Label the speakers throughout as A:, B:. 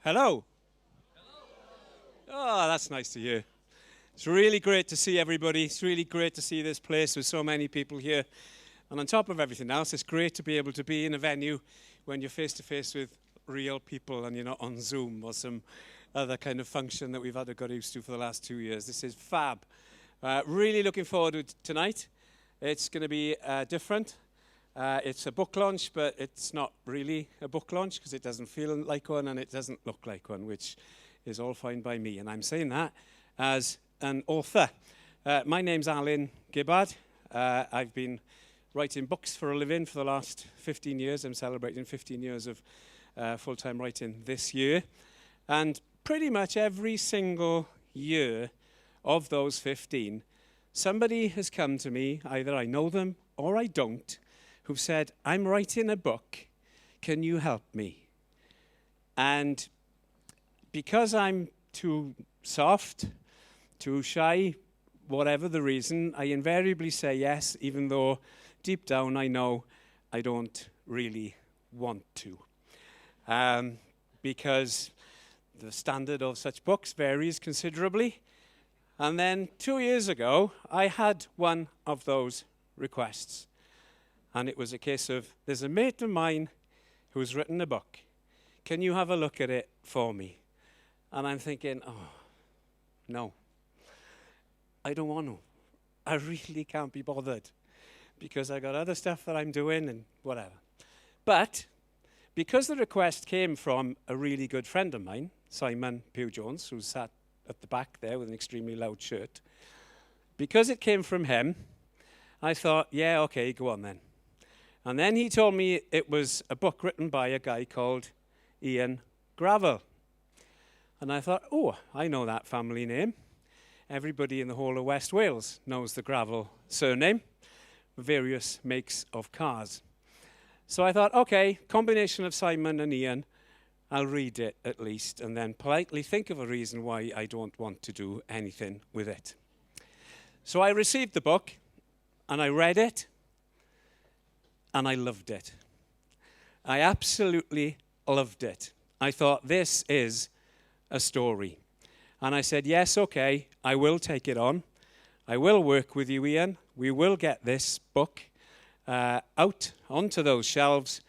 A: Hello. Oh, that's nice to hear. It's really great to see everybody. It's really great to see this place with so many people here. And on top of everything else, it's great to be able to be in a venue when you're face to face with real people and you're not on Zoom or some other kind of function that we've had to get used to for the last 2 years. This is fab. Really looking forward to tonight. It's going to be different. It's a book launch, but it's not really a book launch because it doesn't feel like one and it doesn't look like one, which is all fine by me. And I'm saying that as an author. My name's Alun Gibbard. I've been writing books for a living for the last 15 years. I'm celebrating 15 years of full-time writing this year. And pretty much every single year of those 15, somebody has come to me, either I know them or I don't, who've said, I'm writing a book, can you help me? And because I'm too soft, too shy, whatever the reason, I invariably say yes, even though deep down I know I don't really want to. Because the standard of such books varies considerably. And then 2 years ago, I had one of those requests. And it was a case of, there's a mate of mine who's written a book. Can you have a look at it for me? And I'm thinking, oh, no. I don't want to. I really can't be bothered because I got other stuff that I'm doing and whatever. But because the request came from a really good friend of mine, Simon Pugh-Jones, who sat at the back there with an extremely loud shirt, because it came from him, I thought, yeah, okay, go on then. And then he told me it was a book written by a guy called Ian Gravell. And I thought, oh, I know that family name. Everybody in the whole of West Wales knows the Gravell surname, various makes of cars. So I thought, okay, combination of Simon and Ian, I'll read it at least, and then politely think of a reason why I don't want to do anything with it. So I received the book, and I read it, and I loved it. I absolutely loved it. I thought, this is a story. And I said, yes, okay, I will take it on. I will work with you, Ian. We will get this book out onto those shelves.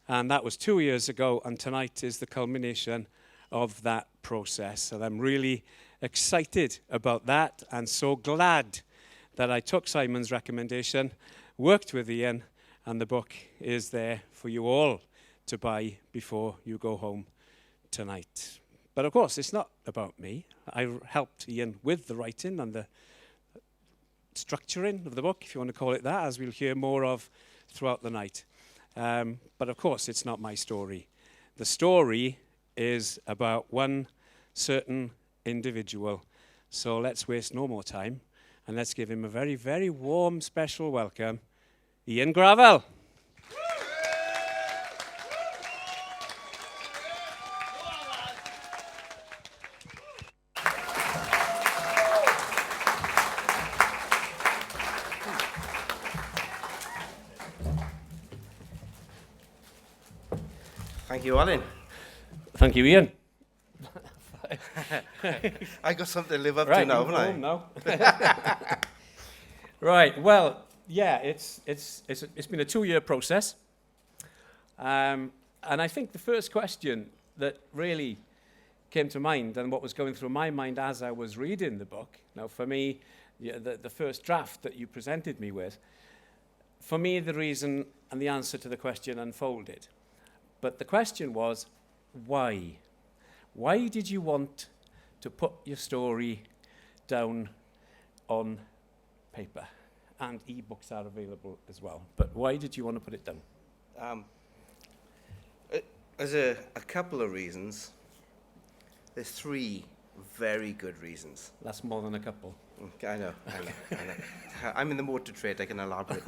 A: And that was 2 years ago, and tonight is the culmination of that process. And I'm really excited about that, and so glad that I took Simon's recommendation, worked with Ian, and the book is there for you all to buy before you go home tonight. But of course, it's not about me. I helped Ian with the writing and the structuring of the book, if you want to call it that, as we'll hear more of throughout the night. But of course, it's not my story. The story is about one certain individual. So let's waste no more time, and let's give him a very, very warm, special welcome, Ian Gravell.
B: Thank you, Alun.
A: Thank you, Ian.
B: I got something to live up to now, haven't I?
A: No. Right. Well, yeah. It's been a 2-year process, and I think the first question that really came to mind, and what was going through my mind as I was reading the book. Now, for me, the first draft that you presented me with, for me, the reason and the answer to the question unfolded. But the question was, why? Why did you want to put your story down on paper? And e-books are available as well. But why did you want to put it down?
B: There's a couple of reasons. There's 3 very good reasons.
A: That's more than a couple.
B: I know. I'm in the motor trade, I can elaborate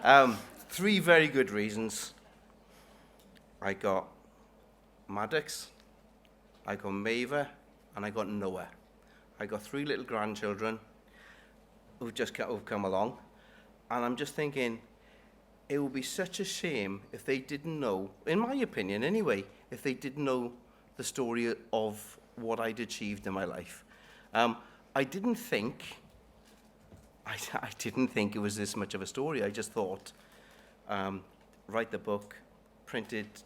B: more. 3 very good reasons. I got Maddox, I got Maver, and I got Noah. I got 3 little grandchildren who've come along, and I'm just thinking, it would be such a shame if they didn't know, in my opinion anyway, if they didn't know the story of what I'd achieved in my life. I didn't think it was this much of a story. I just thought, write the book, print it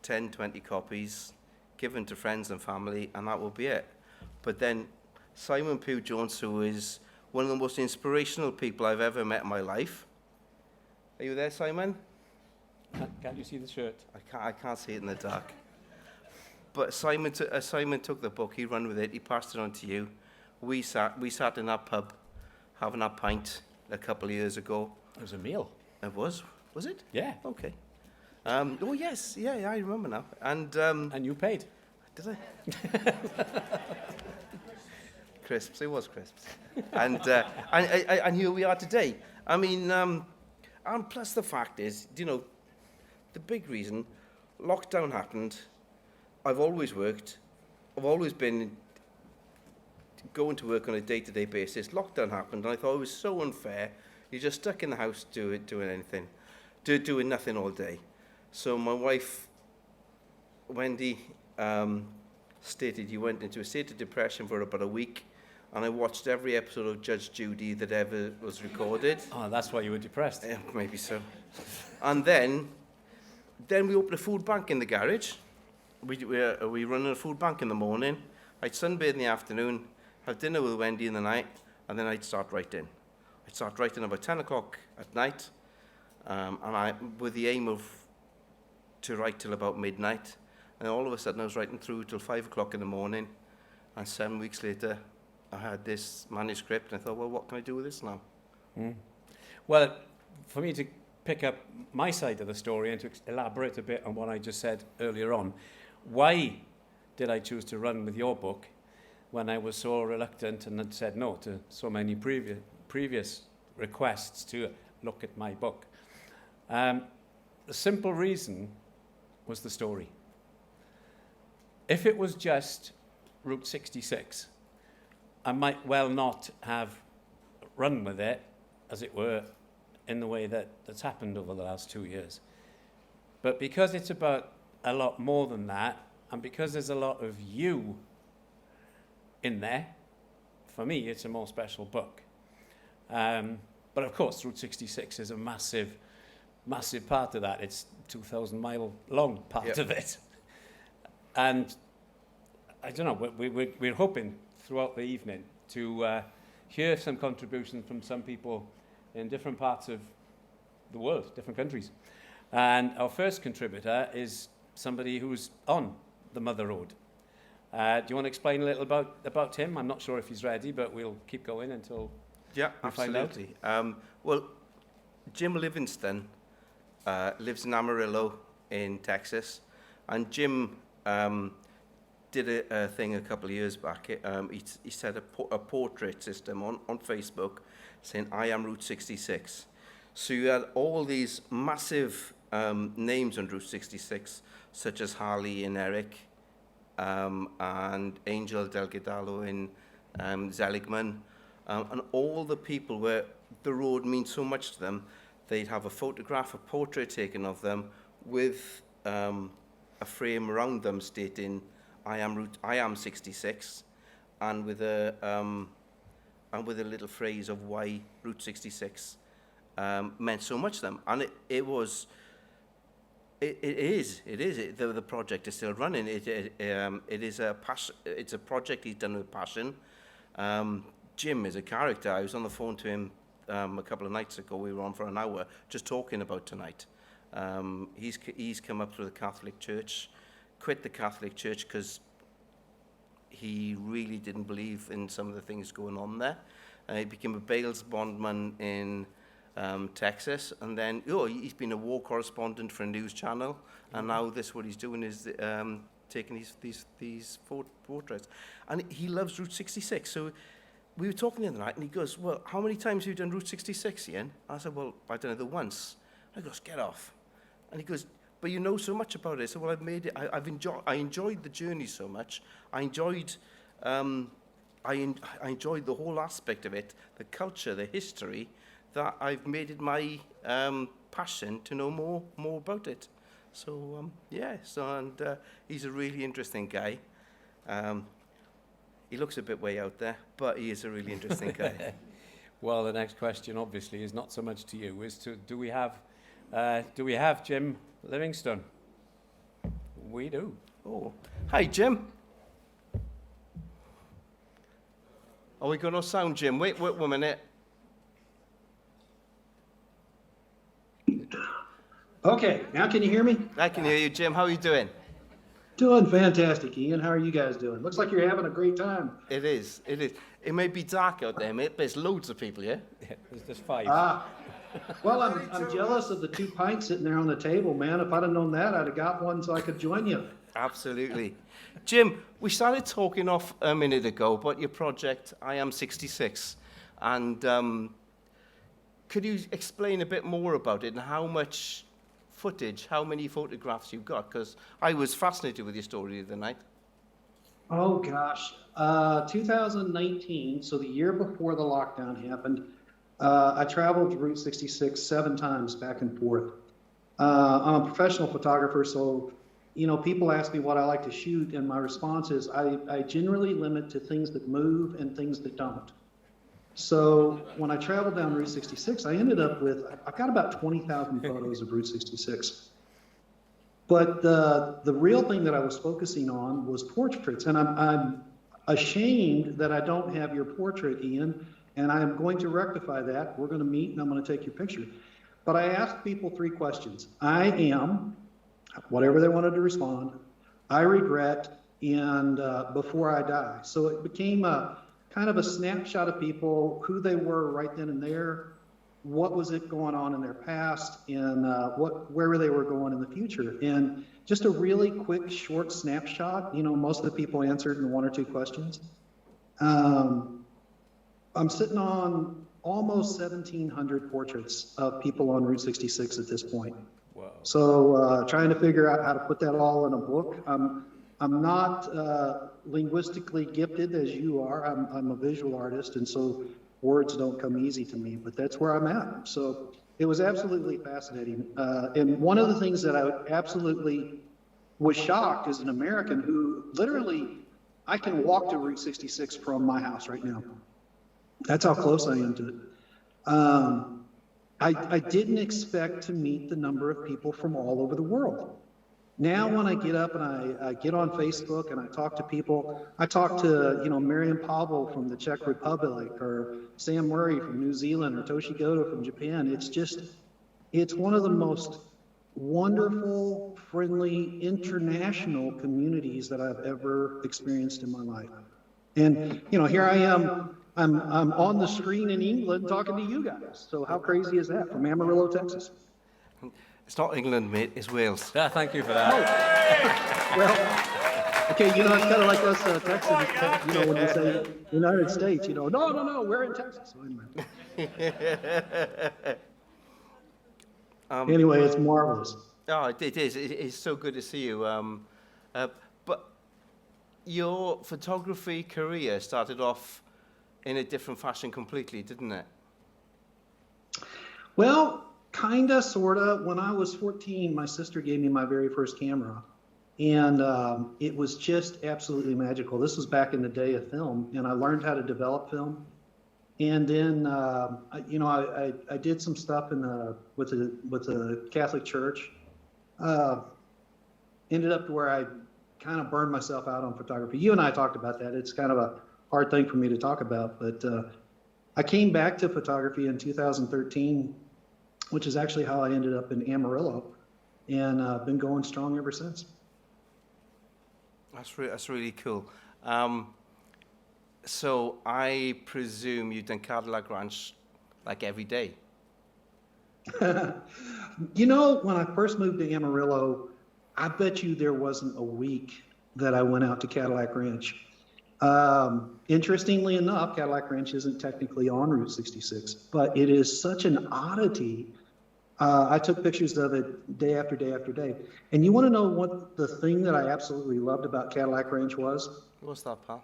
B: 10, 20 copies, give them to friends and family, and that will be it. But then Simon Pugh Jones, who is one of the most inspirational people I've ever met in my life. Are you there, Simon?
A: Can't you see the shirt?
B: I can't see it in the dark. But Simon took the book, he ran with it, he passed it on to you. We sat in that pub having a pint a couple of years ago.
A: It was a meal.
B: It was it?
A: Yeah.
B: Okay. Oh yes, yeah, I remember now. And
A: you paid.
B: Did I? Crisps, it was crisps. And here we are today. I mean, and plus the fact is, you know, the big reason, lockdown happened, I've always worked, I've always been going to work on a day-to-day basis. Lockdown happened, and I thought it was so unfair. You're just stuck in the house doing nothing all day. So my wife, Wendy, stated he went into a state of depression for about a week, and I watched every episode of Judge Judy that ever was recorded.
A: Oh, that's why you were depressed.
B: Yeah, maybe so. And then we opened a food bank in the garage. We run a food bank in the morning. I'd sunbathe in the afternoon, have dinner with Wendy in the night, and then I'd start writing. I'd start writing about 10 o'clock at night, with the aim to write till about midnight. And all of a sudden I was writing through till 5 o'clock in the morning, and 7 weeks later I had this manuscript, and I thought, well, what can I do with this now?
A: Well, for me to pick up my side of the story and to elaborate a bit on what I just said earlier on, why did I choose to run with your book when I was so reluctant and had said no to so many previous requests to look at my book? The simple reason was the story. If it was just Route 66, I might well not have run with it, as it were, in the way that's happened over the last 2 years. But because it's about a lot more than that, and because there's a lot of you in there, for me, it's a more special book. But of course, Route 66 is a massive, massive part of that. It's 2,000-mile long part of it. And I don't know, we're hoping throughout the evening to hear some contributions from some people in different parts of the world, different countries. And our first contributor is somebody who's on the Mother Road. Do you want to explain a little about him? I'm not sure if he's ready, but we'll keep going until we find out.
B: Well, Jim Livingston lives in Amarillo in Texas, and Jim did a thing a couple of years back. He set a portrait system on Facebook saying, I am Route 66. So you had all these massive names on Route 66, such as Harley and Eric, and Angel Delgadillo in Seligman, and all the people where the road means so much to them. They'd have a photograph, a portrait taken of them with a frame around them stating, I am 66, and with a little phrase of why Route 66 meant so much to them. And it is. The project is still running. It is a passion. It's a project he's done with passion. Jim is a character. I was on the phone to him a couple of nights ago. We were on for an hour just talking about tonight. He's come up through the Catholic Church, quit the Catholic Church because he really didn't believe in some of the things going on there. He became a bail bondman in Texas, and then he's been a war correspondent for a news channel, and now what he's doing is taking these portraits, and he loves Route 66. So we were talking the other night, and he goes, "Well, how many times have you done Route 66, Ian?" I said, "Well, I've done it the once." I goes, "Get off," and he goes, "But you know so much about it." So well, I've made it. I enjoyed the journey so much. I enjoyed the whole aspect of it, the culture, the history, that I've made it my passion to know more about it. So, he's a really interesting guy. He looks a bit way out there, but he is a really interesting guy.
A: Well, the next question, obviously, is not so much to you, is to do we have Jim Livingstone? We do.
B: Oh, hi, Jim. Are we going to sound, Jim? Wait 1 minute.
C: Okay, now can you hear me?
B: I can hear you, Jim. How are you doing?
C: Doing fantastic, Ian. How are you guys doing? Looks like you're having a great time.
B: It is. It may be dark out there, mate, but there's loads of people here.
A: Yeah, there's just 5.
C: Well, I'm jealous of the 2 pints sitting there on the table, man. If I'd have known that, I'd have got one so I could join you.
B: Absolutely. Jim, we started talking off a minute ago about your project, I Am 66. And could you explain a bit more about it and how much footage, how many photographs you've got? Because I was fascinated with your story the other night.
C: Oh, gosh. 2019, so the year before the lockdown happened, I traveled Route 66 7 times back and forth. I'm a professional photographer, so, people ask me what I like to shoot, and my response is I generally limit to things that move and things that don't. So when I traveled down Route 66, I ended up with, I've got about 20,000 photos of Route 66. But the real thing that I was focusing on was portraits. And I'm ashamed that I don't have your portrait, Ian, and I'm going to rectify that. We're going to meet and I'm going to take your picture. But I asked people 3 questions. I am, whatever they wanted to respond, I regret, and before I die. So it became a kind of a snapshot of people, who they were right then and there, what was it going on in their past, and where they were going in the future. And just a really quick, short snapshot. Most of the people answered in 1 or 2 questions. I'm sitting on almost 1,700 portraits of people on Route 66 at this point.
A: Wow.
C: So trying to figure out how to put that all in a book. I'm not linguistically gifted as you are. I'm a visual artist, and so words don't come easy to me, but that's where I'm at. So it was absolutely fascinating. And one of the things that I absolutely was shocked as an American who literally, I can walk to Route 66 from my house right now. That's how close I am to it. I didn't expect to meet the number of people from all over the world. Now when I get up and I get on Facebook and I talk to people, I talk to, Marian Pavel from the Czech Republic, or Sam Murray from New Zealand, or Toshi Goto from Japan. It's one of the most wonderful, friendly, international communities that I've ever experienced in my life. And, here I am, I'm on the screen in England talking to you guys. So how crazy is that, from Amarillo, Texas?
B: It's not England, mate, it's Wales.
A: Yeah, thank you for that.
C: Oh. Well, okay, it's kind of like us Texans, when you say United States, no, we're in Texas. So anyway, it's marvelous.
B: Oh, it is. It's so good to see you. But your photography career started off in a different fashion completely, didn't it?
C: Well, kinda, sorta. When I was 14, my sister gave me my very first camera, and it was just absolutely magical. This was back in the day of film, and I learned how to develop film. And then, I did some stuff with the Catholic Church. Ended up to where I kind of burned myself out on photography. You and I talked about that. It's kind of a hard thing for me to talk about, but I came back to photography in 2013. Which is actually how I ended up in Amarillo, and been going strong ever since.
B: That's really cool. So I presume you've done Cadillac Ranch like every day.
C: When I first moved to Amarillo, I bet you there wasn't a week that I went out to Cadillac Ranch. Interestingly enough, Cadillac Ranch isn't technically on Route 66, but it is such an oddity. I took pictures of it day after day after day. And you want to know what the thing that I absolutely loved about Cadillac Ranch was?
B: What's that, pal?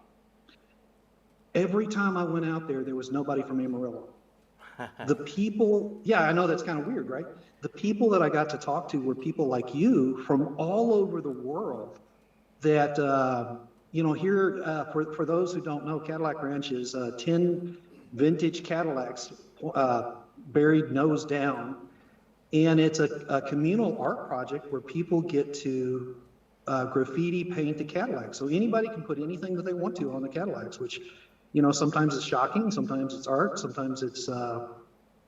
C: Every time I went out there, there was nobody from Amarillo. The people, yeah, I know that's kind of weird, right? the people that I got to talk to were people like you from all over the world that, here, for those who don't know, Cadillac Ranch is 10 vintage Cadillacs buried nose down. And it's a communal art project where people get to graffiti paint the Cadillac. So anybody can put anything that they want to on the Cadillacs, which, sometimes it's shocking, sometimes it's art, sometimes it's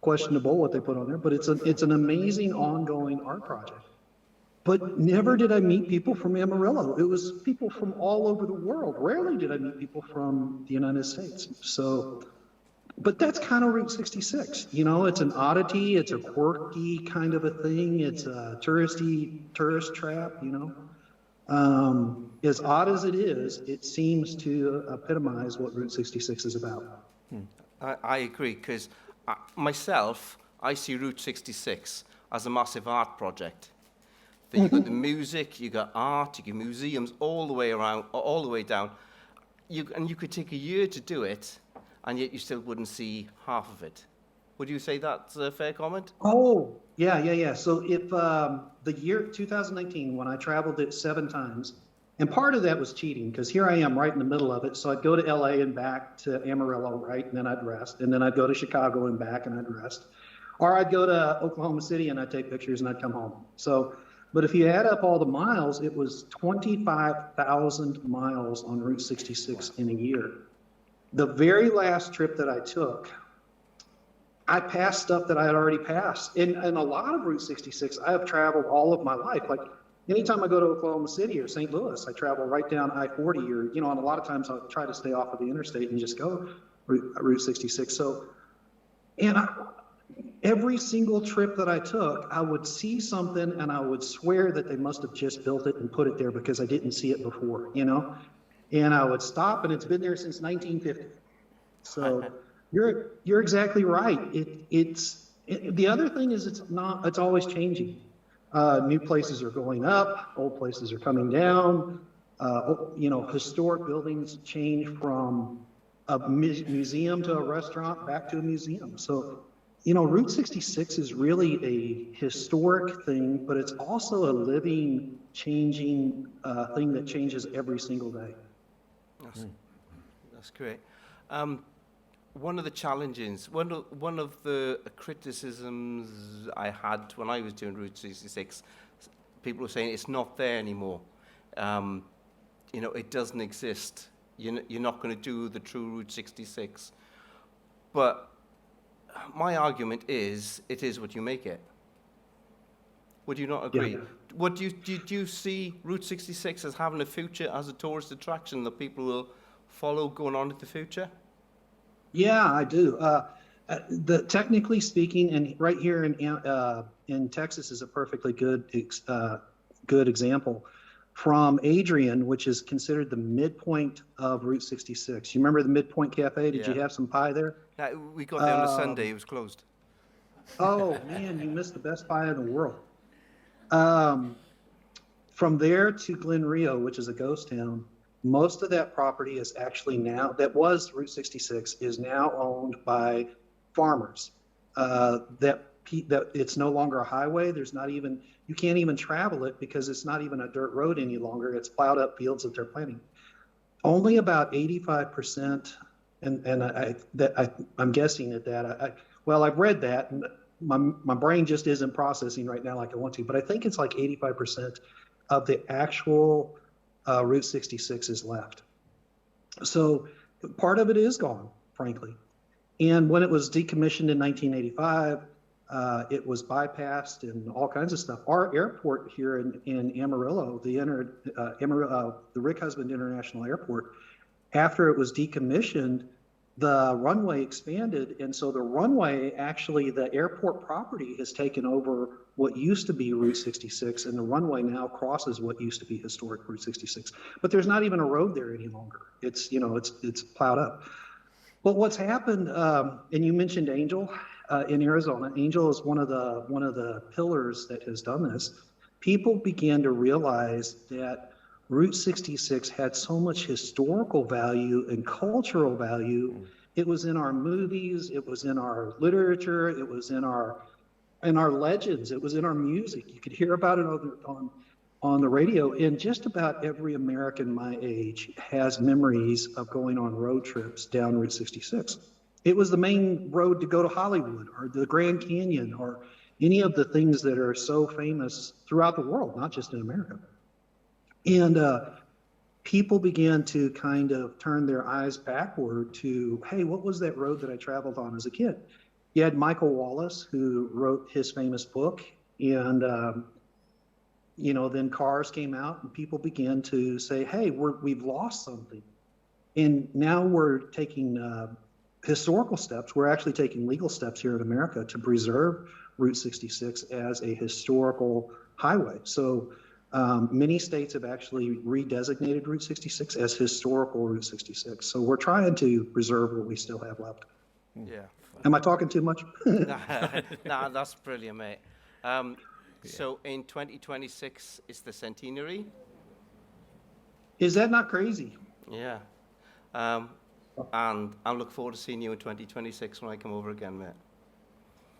C: questionable what they put on there, but it's an amazing ongoing art project. But never did I meet people from Amarillo. It was people from all over the world. Rarely did I meet people from the United States. So, but that's kind of Route 66. It's an oddity. It's a quirky kind of a thing. It's a tourist trap, As odd as it is, it seems to epitomize what Route 66 is about.
B: I agree, because myself, I see Route 66 as a massive art project. Then you've got the music, you got art, you got museums all the way around, all the way down. You could take a year to do it, and yet you still wouldn't see half of it. Would you say that's a fair comment?
C: Oh, yeah. So if the year 2019, when I traveled it 7 times, and part of that was cheating, because here I am right in the middle of it. So I'd go to LA and back to Amarillo, right? And then I'd rest. And then I'd go to Chicago and back and I'd rest. Or I'd go to Oklahoma City and I'd take pictures and I'd come home. So, but if you add up all the miles, it was 25,000 miles on Route 66 in a year. The very last trip that I took, I passed stuff that I had already passed. And a lot of Route 66, I have traveled all of my life. Like anytime I go to Oklahoma City or St. Louis, I travel right down I-40 or, and a lot of times I'll try to stay off of the interstate and just go Route 66. So, every single trip that I took, I would see something and I would swear that they must have just built it and put it there because I didn't see it before, And I would stop, and it's been there since 1950. So you're exactly right. The other thing is it's always changing. New places are going up, old places are coming down. Historic buildings change from a museum to a restaurant back to a museum. So, Route 66 is really a historic thing, but it's also a living, changing thing that changes every single day.
B: That's great. One of the challenges, one of the criticisms I had when I was doing Route 66, people were saying it's not there anymore. It doesn't exist. You're not going to do the true Route 66. But my argument is, it is what you make it. Would you not agree? Yeah. Do you see Route 66 as having a future as a tourist attraction that people will follow going on in the future?
C: Yeah, I do. Technically speaking, and right here in Texas is a perfectly good example. From Adrian, which is considered the midpoint of Route 66. You remember the Midpoint Cafe? Did you have some pie there?
B: We got there on a Sunday. It was closed.
C: Oh, man, you missed the best pie in the world. From there to Glen Rio, which is a ghost town, most of that property is actually now, that was Route 66, is now owned by farmers. That it's no longer a highway. You can't even travel it because it's not even a dirt road any longer. It's plowed up fields that they're planting. Only about 85%, I'm guessing at that. I've read that, and my brain just isn't processing right now like I want to, but I think it's like 85% of the actual Route 66 is left. So part of it is gone, frankly. And when it was decommissioned in 1985, it was bypassed and all kinds of stuff. Our airport here in Amarillo, the Rick Husband International Airport, after it was decommissioned, the runway expanded. And so the runway, actually, the airport property has taken over what used to be Route 66, and the runway now crosses what used to be historic Route 66. But there's not even a road there any longer. It's plowed up. But what's happened, and you mentioned Angel in Arizona. Angel is one of the pillars that has done this. People began to realize that Route 66 had so much historical value and cultural value. It was in our movies, it was in our literature, it was in our in our legends. It was in our music. You could hear about it on the radio. And just about every American my age has memories of going on road trips down Route 66. It was the main road to go to Hollywood or the Grand Canyon or any of the things that are so famous throughout the world, not just in America. And people began to kind of turn their eyes backward to, hey, what was that road that I traveled on as a kid? You had Michael Wallace, who wrote his famous book, and then cars came out, and people began to say, hey, we've lost something. And now we're taking historical steps. We're actually taking legal steps here in America to preserve Route 66 as a historical highway. So many states have actually redesignated Route 66 as historical Route 66. So we're trying to preserve what we still have left.
B: Yeah.
C: Am I talking too much?
B: Nah, that's brilliant, mate. So in 2026 is the centenary.
C: Is that not crazy?
B: Yeah. And I look forward to seeing you in 2026 when I come over again, mate.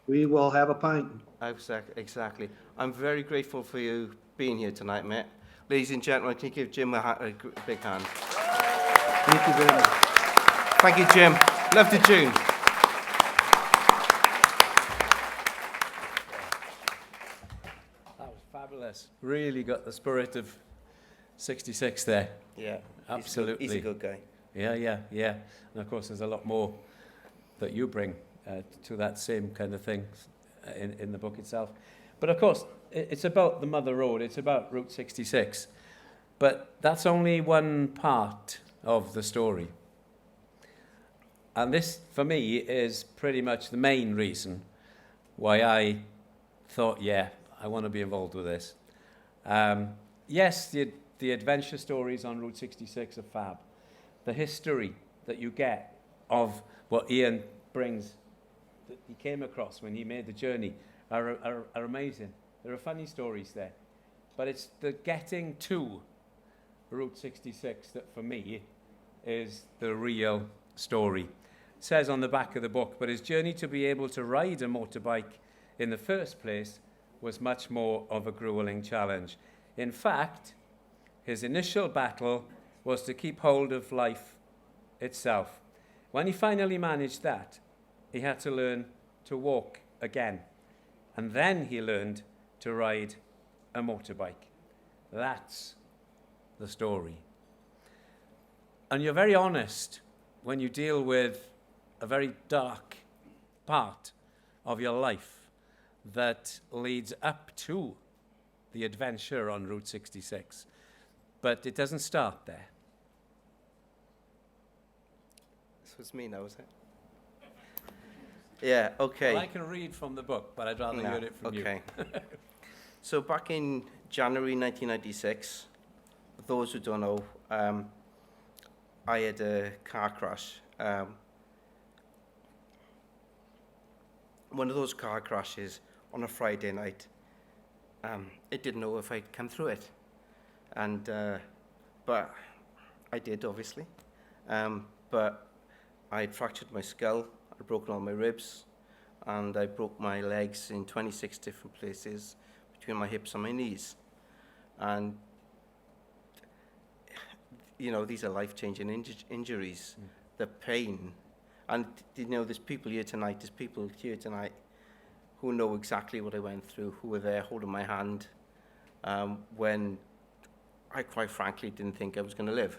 C: We will have a pint.
B: Exactly. I'm very grateful for you being here tonight, mate. Ladies and gentlemen, can you give Jim a big hand?
C: Thank you very much.
B: Thank you, Jim. Love to June.
A: That was fabulous. Really got the spirit of 66 there.
B: Yeah.
A: Absolutely.
B: He's a good guy.
A: Yeah. And of course, there's a lot more that you bring to that same kind of thing in the book itself. But of course, it's about the Mother Road. It's about Route 66. But that's only one part of the story. And this, for me, is pretty much the main reason why I thought, yeah, I want to be involved with this. Yes, the adventure stories on Route 66 are fab. The history that you get of what Ian brings, that he came across when he made the journey, are amazing. There are funny stories there. But it's the getting to Route 66 that, for me, is the real story. It says on the back of the book, but his journey to be able to ride a motorbike in the first place was much more of a grueling challenge. In fact, his initial battle was to keep hold of life itself. When he finally managed that, he had to learn to walk again. And then he learned to ride a motorbike. That's the story. And you're very honest when you deal with a very dark part of your life that leads up to the adventure on Route 66. But it doesn't start there.
B: So it's me now, is it? Yeah, okay.
A: Well, I can read from the book, but I'd rather hear it from you.
B: Okay. So back in January 1996, for those who don't know, I had a car crash. One of those car crashes on a Friday night. I didn't know if I'd come through it. And, but I did, obviously. But I had fractured my skull, I'd broken all my ribs, and I broke my legs in 26 different places between my hips and my knees. And, these are life-changing injuries, the pain. And, there's people here tonight who know exactly what I went through, who were there holding my hand when I quite frankly didn't think I was going to live.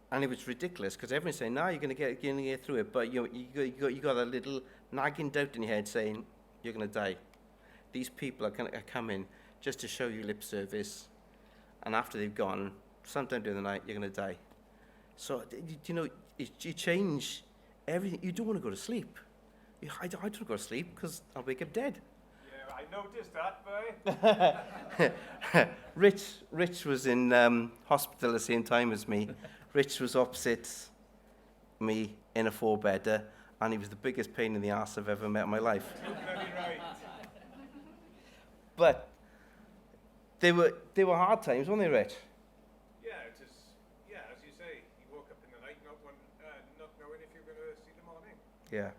B: And it was ridiculous because everyone's saying, "No, you're going to get through it," but you got a little nagging doubt in your head saying you're going to die. These people are come in just to show you lip service, and after they've gone, sometime during the night, you're going to die. So you change everything. You don't want to go to sleep. I don't go to sleep because I'll wake up dead.
A: Yeah, I noticed that, boy.
B: Rich was in hospital at the same time as me. Rich was opposite me in a 4-bedder, and he was the biggest pain in the arse I've ever met in my life.
A: Right.
B: But they were hard times, weren't they, Rich?
A: Yeah, as you say, you woke up in the night not knowing if you're going to see the morning.
B: Yeah.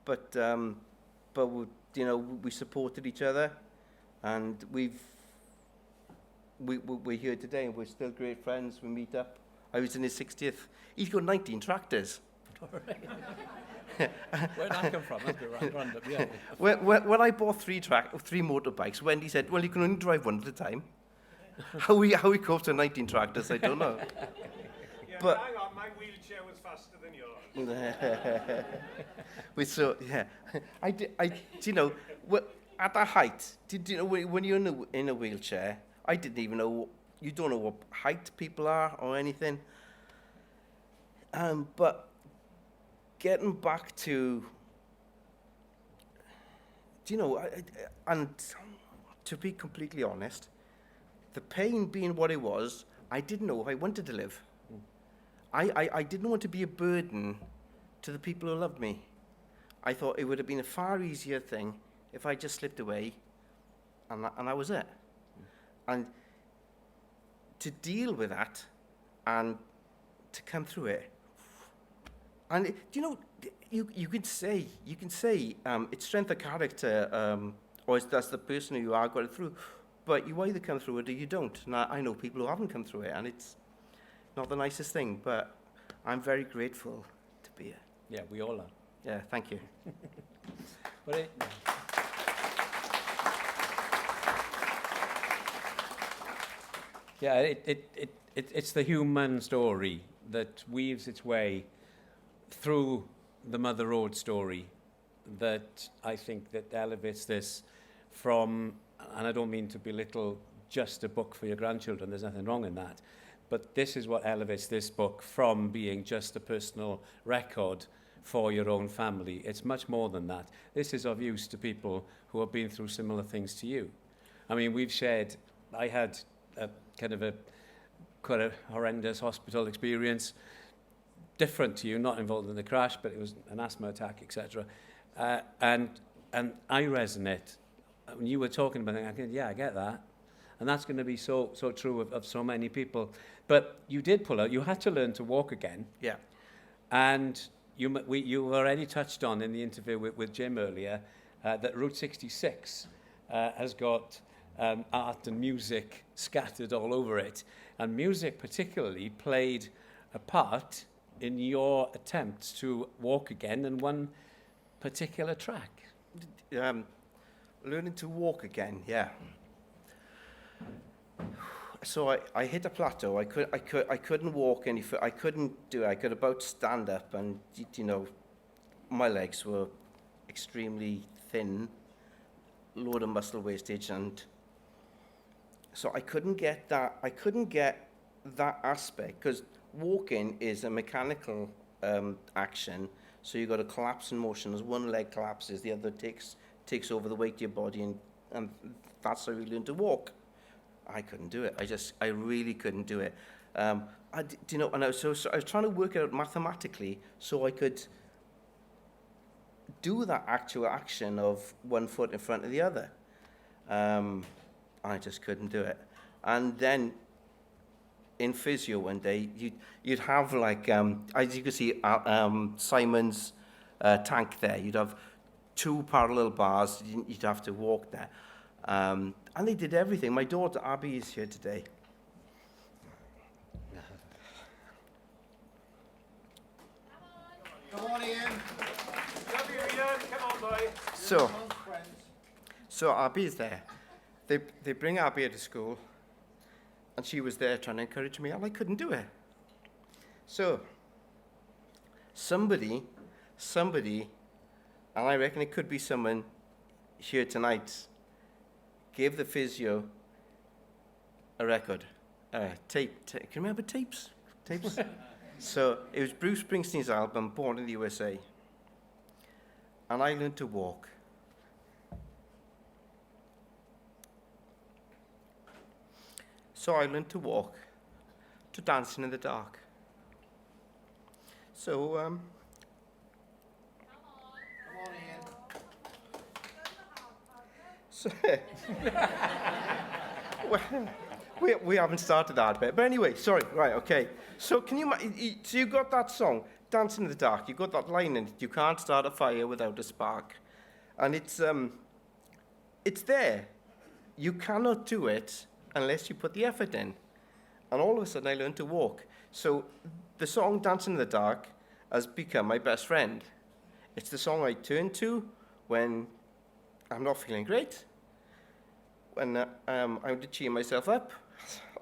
B: But we supported each other, and we're here today, and we're still great friends. We meet up. I was in his 60th. He's got 19 tractors.
D: Where'd that come from? That's a bit random, yeah.
B: When I bought three motorbikes, Wendy said, well, you can only drive one at a time. How he coped to 19 tractors, I don't know.
A: Yeah,
B: but
A: hang on, my wheelchair was faster than yours.
B: At that height, when you're in a wheelchair, I didn't even know, you don't know what height people are or anything. But getting back to, and to be completely honest, the pain being what it was, I didn't know if I wanted to live. I didn't want to be a burden to the people who loved me. I thought it would have been a far easier thing if I just slipped away, and that was it. And to deal with that, and to come through it, and you can say it's strength of character, or that's the person who you are got it through. But you either come through it or you don't. And I know people who haven't come through it, and it's not the nicest thing. But I'm very grateful to be here.
D: Yeah, we all are.
B: Yeah, thank you.
D: It's the human story that weaves its way through the Mother Road story that I think that elevates this from, and I don't mean to belittle just a book for your grandchildren, there's nothing wrong in that, but this is what elevates this book from being just a personal record for your own family. It's much more than that. This is of use to people who have been through similar things to you. I mean, I had quite a horrendous hospital experience, different to you, not involved in the crash, but it was an asthma attack, etc. And I resonate. When you were talking about it, I said, yeah, I get that. And that's going to be so true of so many people. But you did pull out. You had to learn to walk again.
B: Yeah.
D: And you already touched on in the interview with Jim earlier that Route 66 has got art and music scattered all over it. And music particularly played a part in your attempts to walk again in one particular track.
B: Learning to walk again, yeah. So I hit a plateau. I couldn't walk any further. I couldn't do it. I could about stand up, and my legs were extremely thin, load of muscle wastage, and so I couldn't get that. I couldn't get that aspect, because walking is a mechanical action. So you've got to collapse in motion. As one leg collapses, the other takes over the weight of your body, and that's how you learn to walk. I couldn't do it. I really couldn't do it. And I was trying to work it out mathematically so I could do that actual action of one foot in front of the other. I just couldn't do it. And then in physio one day, you'd have like, as you can see, Simon's tank there. You'd have 2 parallel bars. You'd have to walk there. And they did everything. My daughter, Abby, is here today.
E: Come on, Ian.
A: Love you, Ian. Come on, boy.
B: So Abby is there. They bring Abby to school, and she was there trying to encourage me, and I couldn't do it. So somebody, and I reckon it could be someone here tonight, gave the physio a record, tape. Can you remember tapes? So it was Bruce Springsteen's album, Born in the USA. And I learned to walk. So I learned to walk to Dancing in the Dark. So,
E: Come on,
B: Ian. We haven't started that bit. But anyway, sorry, right, okay. So so you got that song, Dancing in the Dark, you got that line in it, you can't start a fire without a spark. And it's there. You cannot do it unless you put the effort in. And all of a sudden, I learned to walk. So the song Dancing in the Dark has become my best friend. It's the song I turn to when I'm not feeling great, when I'm to cheer myself up,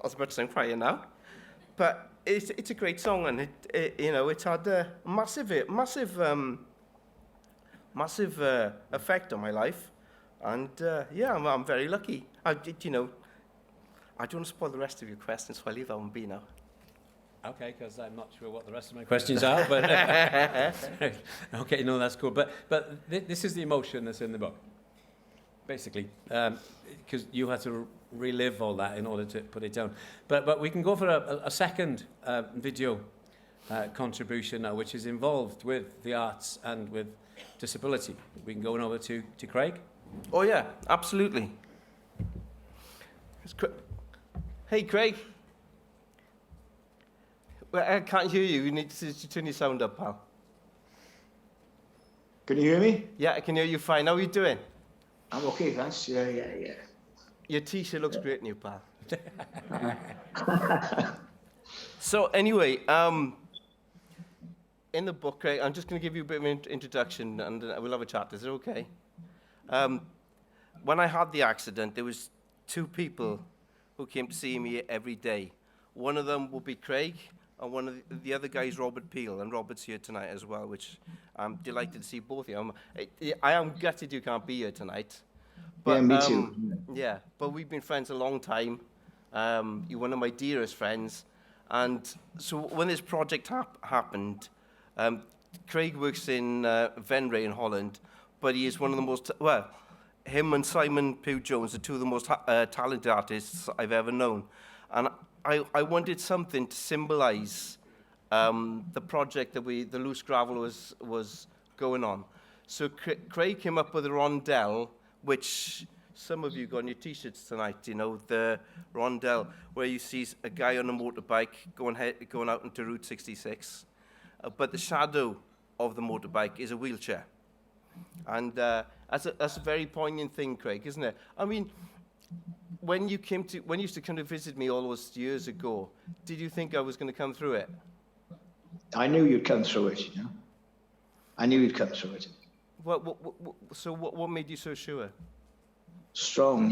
B: as much as I'm crying now. But it's a great song, and it's had a massive effect on my life. And I'm very lucky. I don't want to spoil the rest of your questions, so I'll leave that one be now.
D: Okay, because I'm not sure what the rest of my questions are, but okay, no, that's cool. But this is the emotion that's in the book, basically, because you had to relive all that in order to put it down. But we can go for a second video contribution now, which is involved with the arts and with disability. We can go on over to Craig.
B: Oh yeah, absolutely. Hey, Craig. Well, I can't hear you. You need to turn your sound up, pal.
E: Can you hear me?
B: Yeah, I can hear you fine. How are you doing?
E: I'm okay, thanks. Yeah.
B: Your t-shirt looks great on you, pal. So anyway, in the book, Craig, I'm just going to give you a bit of an introduction, and we'll have a chat. Is it okay? When I had the accident, there was 2 people who came to see me every day. One of them would be Craig, and one of the other guy is Robert Peel, and Robert's here tonight as well, which I'm delighted to see both of you. I am gutted you can't be here tonight. But,
E: yeah, me too.
B: Yeah, but we've been friends a long time. You're one of my dearest friends. And so when this project happened, Craig works in Venray in Holland, but he is one of the most, him and Simon Pugh-Jones are 2 of the most talented artists I've ever known. And I wanted something to symbolize the project that the Loose Gravell was going on. So Craig came up with a rondelle, which some of you got on your t-shirts tonight, the rondelle, where you see a guy on a motorbike going out into Route 66. But the shadow of the motorbike is a wheelchair. And that's a very poignant thing, Craig, isn't it? I mean, when you used to come to visit me all those years ago, did you think I was going to come through it?
E: I knew you'd come through it, I knew you'd come through it.
B: So what made you so sure?
E: Strong,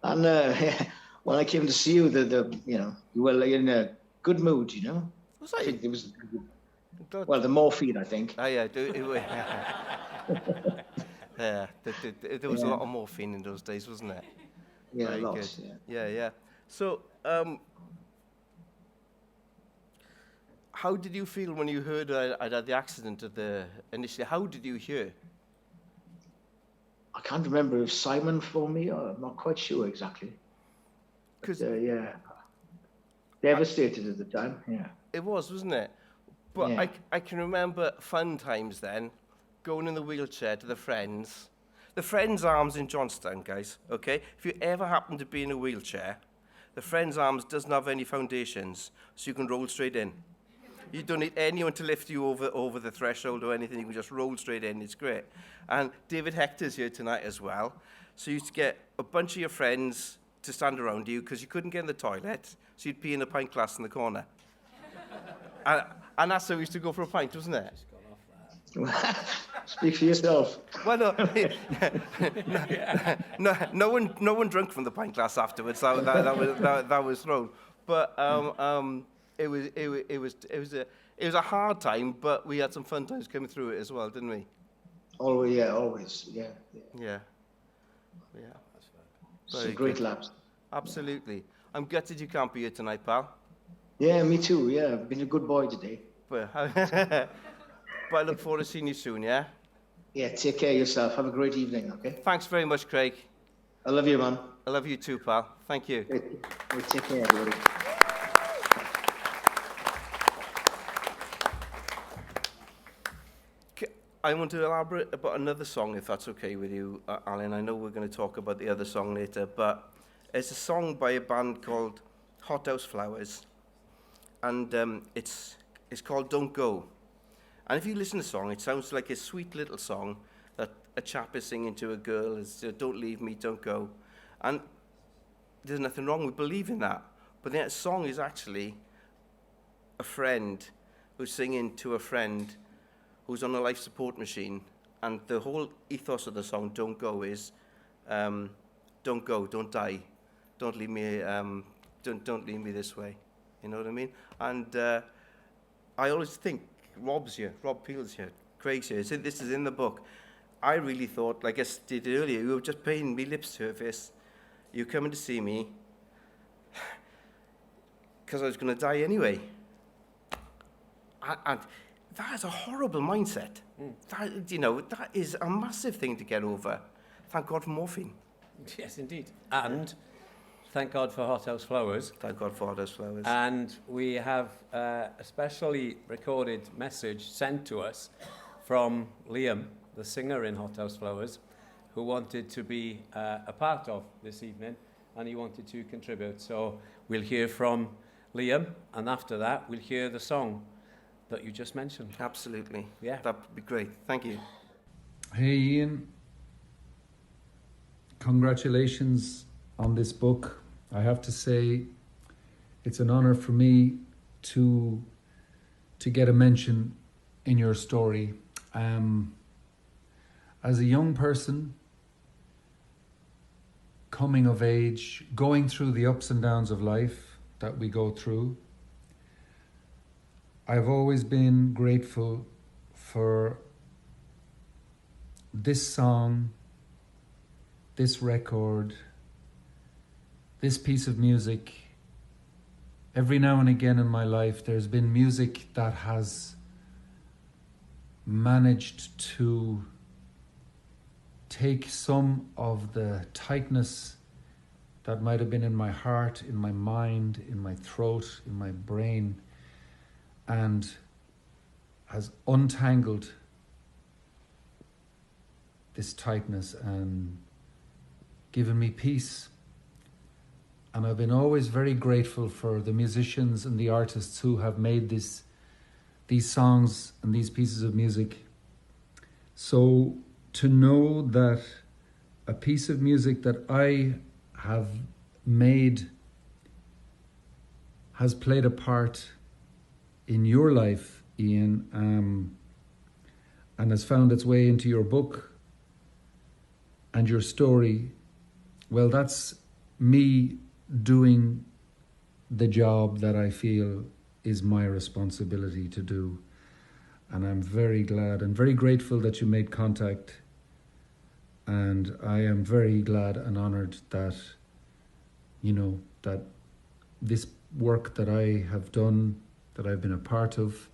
E: And when I came to see you, you were in a good mood,
B: Was I?
E: It was, well, the morphine, I think.
B: Oh, yeah. Yeah, there was a lot of morphine in those days, wasn't there?
E: Yeah,
B: Very
E: lots,
B: good.
E: yeah.
B: Yeah. So, how did you feel when you heard I'd had the accident initially? How did you hear?
E: I can't remember if Simon phoned me, or I'm not quite sure exactly. Yeah. Devastated at the time, yeah.
B: It wasn't it? But
E: yeah.
B: I can remember fun times then, going in the wheelchair to the Friends. The Friends Arms in Johnstown, guys, okay? If you ever happen to be in a wheelchair, the Friends Arms doesn't have any foundations, so you can roll straight in. You don't need anyone to lift you over the threshold or anything. You can just roll straight in. It's great. And David Hector's here tonight as well. So you used to get a bunch of your friends to stand around you because you couldn't get in the toilet, so you'd pee in a pint glass in the corner. And that's how we used to go for a pint, wasn't it?
E: Speak for yourself.
B: Well, no one drank from the pint glass afterwards. That was thrown. But it was a hard time, but we had some fun times coming through it as well, didn't we?
E: Always, yeah.
B: Yeah.
E: Some great laps.
B: Absolutely. I'm gutted you can't be here tonight, pal.
E: Yeah, me too. Yeah, I've been a good boy today.
B: But I look forward to seeing you soon, yeah?
E: Yeah, take care of yourself. Have a great evening, okay?
B: Thanks very much, Craig.
E: I love you, man.
B: I love you too, pal. Thank you.
E: Take care, everybody.
B: I want to elaborate about another song, if that's okay with you, Alan. I know we're going to talk about the other song later, but it's a song by a band called Hothouse Flowers, and it's called Don't Go. And if you listen to the song, it sounds like a sweet little song a chap is singing to a girl, is don't leave me, don't go. And there's nothing wrong with believing that. But that song is actually a friend who's singing to a friend who's on a life support machine. And the whole ethos of the song, Don't Go, is don't go, don't die, don't leave me, don't leave me this way. You know what I mean? And I always think, Rob's here, Rob Peel's here, Craig's here, this is in the book. I really thought, like I did earlier, you were just paying me lip service. You coming to see me because I was going to die anyway. And that is a horrible mindset. That, you know, that is a massive thing to get over. Thank God for morphine.
D: Yes, indeed. And thank God for Hothouse Flowers.
B: Thank God for Hothouse Flowers.
D: And we have a specially recorded message sent to us from Liam, the singer in Hothouse Flowers, who wanted to be a part of this evening, and he wanted to contribute. So we'll hear from Liam, and after that we'll hear the song that you just mentioned.
B: Absolutely.
D: Yeah.
B: That would be great. Thank you.
F: Hey Ian, congratulations on this book. I have to say it's an honor for me to get a mention in your story. As a young person, coming of age, going through the ups and downs of life that we go through, I've always been grateful for this song, this record, this piece of music. Every now and again in my life, there's been music that has managed to take some of the tightness that might have been in my heart, in my mind, in my throat, in my brain, and has untangled this tightness and given me peace. And I've been always very grateful for the musicians and the artists who have made these songs and these pieces of music. So to know that a piece of music that I have made has played a part in your life, Ian, and has found its way into your book and your story, well, that's me doing the job that I feel is my responsibility to do. And I'm very glad and very grateful that you made contact. And I am very glad and honored that, you know, that this work that I have done, that I've been a part of,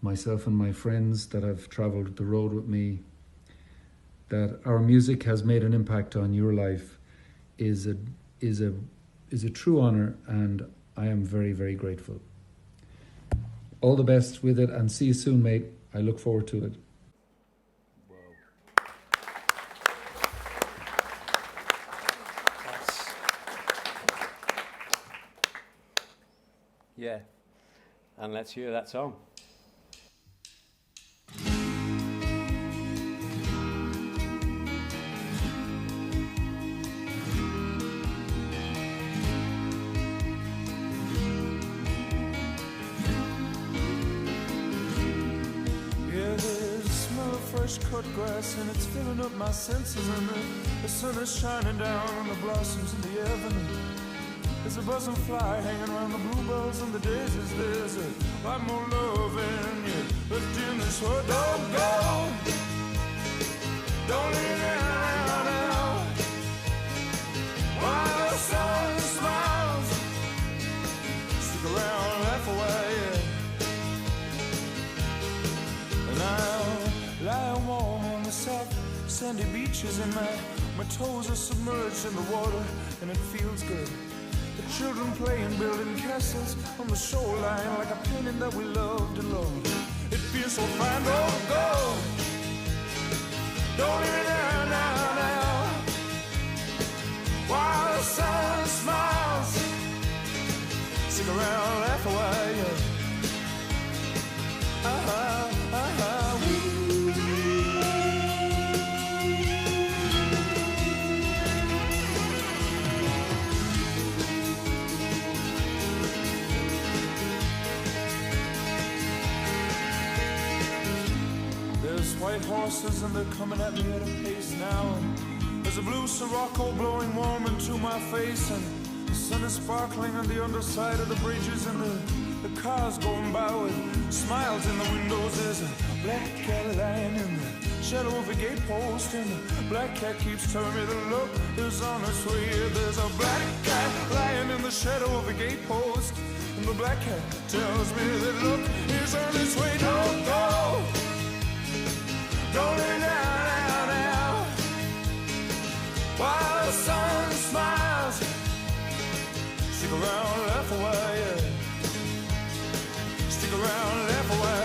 F: myself and my friends that have traveled the road with me, that our music has made an impact on your life is a true honor, and I am very, very grateful. All the best with it, and see you soon, mate. I look forward to it.
D: Yeah, and let's hear that song.
G: Cut grass and it's filling up my senses, and the sun is shining down on the blossoms in the avenue. There's a buzzing fly hanging around the bluebells and the daisies. There's a lot more love in you left in this world. Don't go, don't leave it now. While the sun smiles, stick around, laugh away, and I'll lie warm on the soft sandy beaches, and my toes are submerged in the water, and it feels good. The children playing, building castles on the shoreline, like a painting that we loved and loved. It feels so fine. Don't go, don't leave it there now. While the sun smiles, stick around, laugh away. white horses and they're coming at me at a pace now. And there's a blue Sirocco blowing warm into my face, and the sun is sparkling on the underside of the bridges, and the cars going by with smiles in the windows. There's a black cat lying in the shadow of a gate post, and the black cat keeps telling me the look is on its way. There's a black cat lying in the shadow of a gate post, and the black cat tells me that look is on its way. Don't go, don't lay down now, while the sun smiles. Stick around, laugh a while, yeah. Stick around, laugh a while.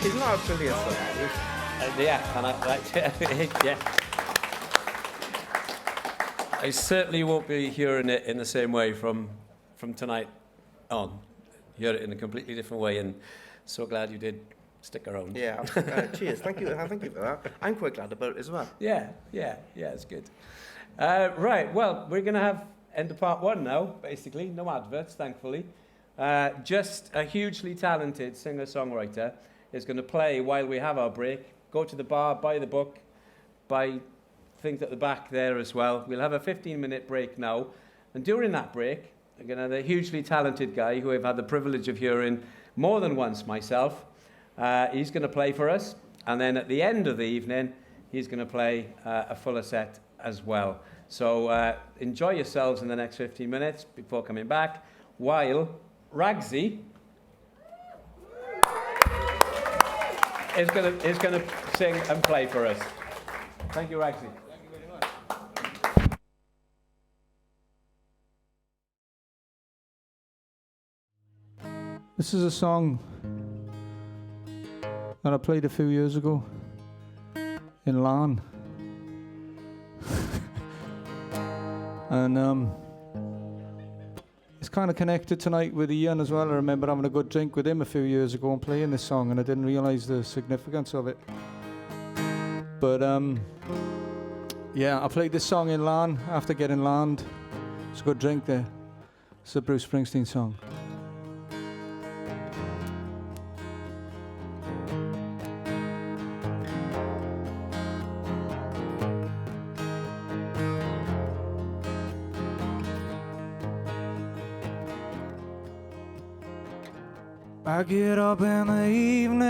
B: Isn't that a brilliant song?
D: Yeah, and yeah. I certainly won't be hearing it in the same way from tonight on. Hear it in a completely different way, and so glad you did stick around.
B: Yeah, cheers. Thank you for that. I'm quite glad about it as well.
D: Yeah, it's good. Right, well, we're going to have end of part one now, basically. No adverts, thankfully. Just a hugely talented singer-songwriter is going to play while we have our break. Go to the bar, buy the book, buy things at the back there as well. We'll have a 15-minute break now. And during that break, we're going to have a hugely talented guy who I've had the privilege of hearing more than once myself. He's going to play for us. And then at the end of the evening, he's going to play a fuller set as well. So enjoy yourselves in the next 15 minutes before coming back, while Ragsy is going to sing and play for us. Thank you, Ragsy.
H: Thank you very much. This is a song that I played a few years ago in Alun. And it's kind of connected tonight with Ian as well. I remember having a good drink with him a few years ago and playing this song, and I didn't realise the significance of it. But yeah, I played this song in Alun after getting land. It's a good drink there. It's a Bruce Springsteen song. I get up in the evening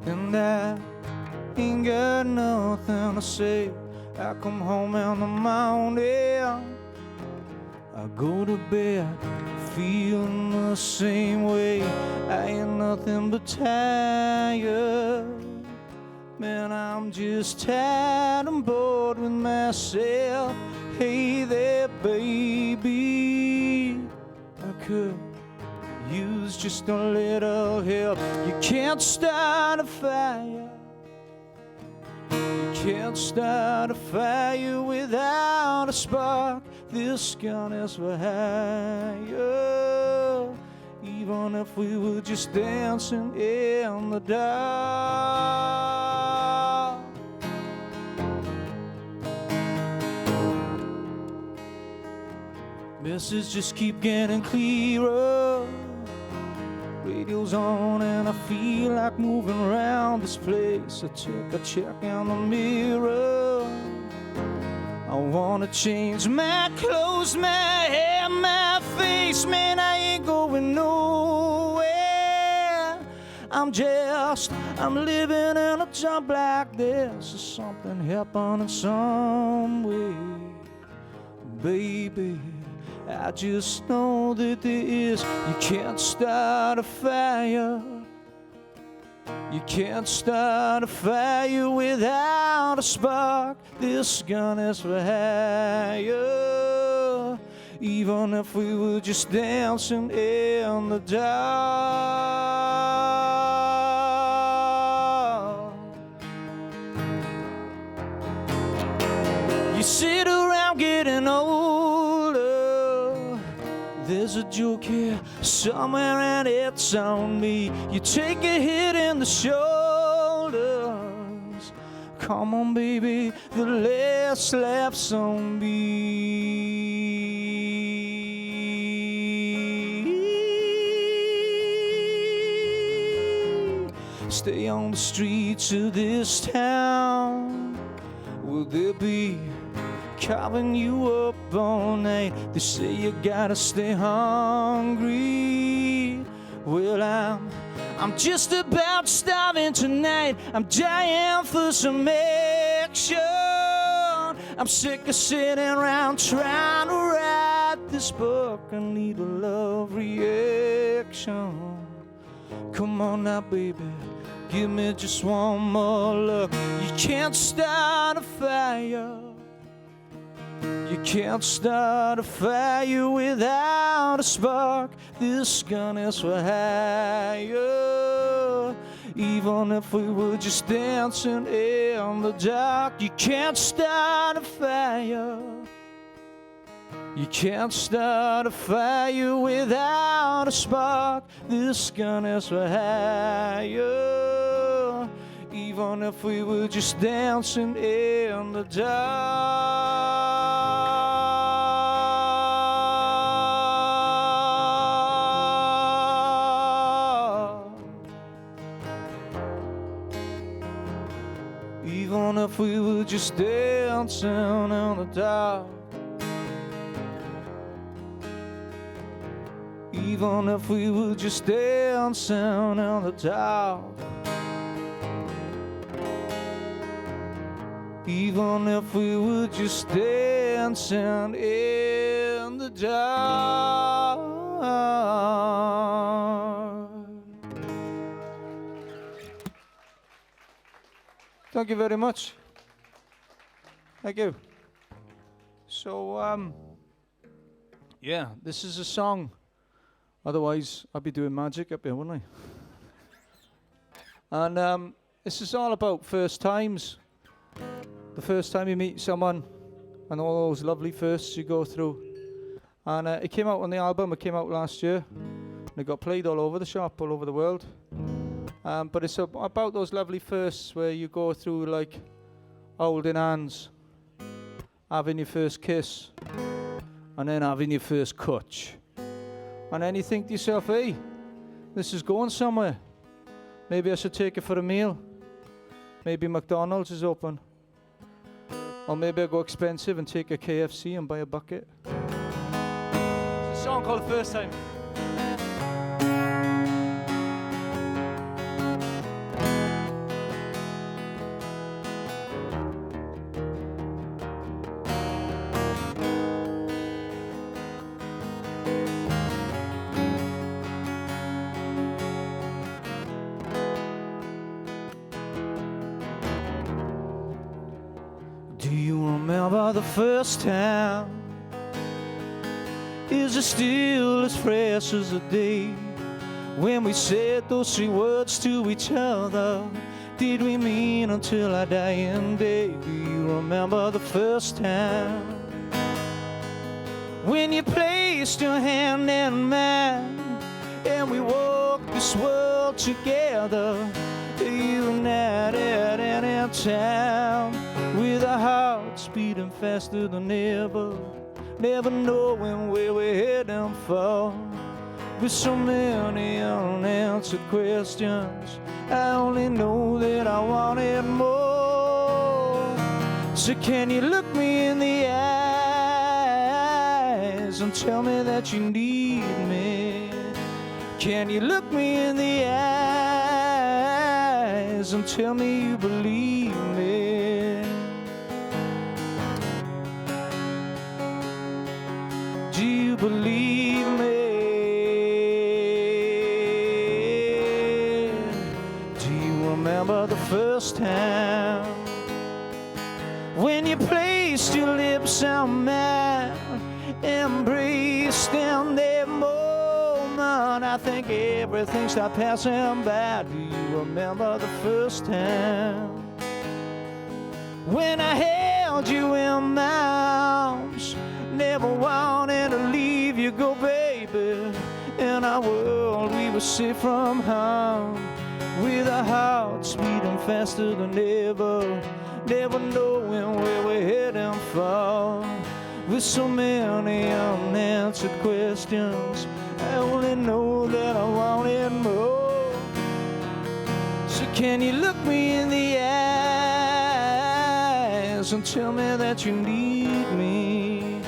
H: and I ain't got nothing to say. I come home in the morning, I go to bed feeling the same way. I ain't nothing but tired, man, I'm just tired and bored with myself. Hey there, baby, I could use just a little help. You can't start a fire. You can't start a fire without a spark. This gun is for hire. Even if we were just dancing in the dark. Messages just keep getting clearer. Radio's on and I feel like moving around this place. I take a check in the mirror. I wanna change my clothes, my hair, my face. Man, I ain't going nowhere. I'm I'm living in a jump like this. Is something happening some way, baby? I just know that there is. You can't start a fire. You can't start a fire without a spark. This gun is for hire. Even if we were just dancing in the dark. You sit around getting older. There's a joke here somewhere and it's on me. You take a hit in the shoulders. Come on, baby, the last laugh's on me. Stay on the streets of this town. Will there be carving you up all night? They say you gotta stay hungry. Well, I'm just about starving tonight. I'm dying for some action. I'm sick of sitting around trying to write this book. I need a love reaction. Come on now, baby, give me just one more look. You can't start a fire. You can't start a fire without a spark. This gun is for hire. Even if we were just dancing in the dark. You can't start a fire. You can't start a fire without a spark. This gun is for hire. Even if we were just dancing in the dark. Even if we were just dancing in the dark. Even if we were just dancing in the dark. Even if we were just dancing in the dark. Thank you very much. Thank you. So, yeah, this is a song. Otherwise, I'd be doing magic up here, wouldn't I? And this is all about first times. The first time you meet someone and all those lovely firsts you go through. And it came out on the album. It came out last year. And it got played all over the shop, all over the world. But it's about those lovely firsts where you go through, like holding hands, having your first kiss, and then having your first cutch. And then you think to yourself, hey, this is going somewhere. Maybe I should take it for a meal. Maybe McDonald's is open. Or maybe I go expensive and take a KFC and buy a bucket. It's a song called The First Time. Do you remember the first time? Is it still as fresh as the day when we said those 3 words to each other? Did we mean until our dying day? Do you remember the first time when you placed your hand in mine and we walked this world together? United in our time, with our hearts beating faster than ever, never knowing where we're heading for. With so many unanswered questions, I only know that I wanted more. So can you look me in the eyes and tell me that you need me? Can you look me in the eyes eyes and tell me you believe me. Do you believe me? Do you remember the first time when you placed your lips on mine, embraced in that moment? I think everything stopped passing by. Do you remember the first time when I held you in my arms, never wanted to leave you go, baby? In our world we were safe from harm, with our hearts beating faster than ever, never knowing where we're heading for. With so many unanswered questions, I only know that I wanted more. So can you look me in the eyes and tell me that you need me?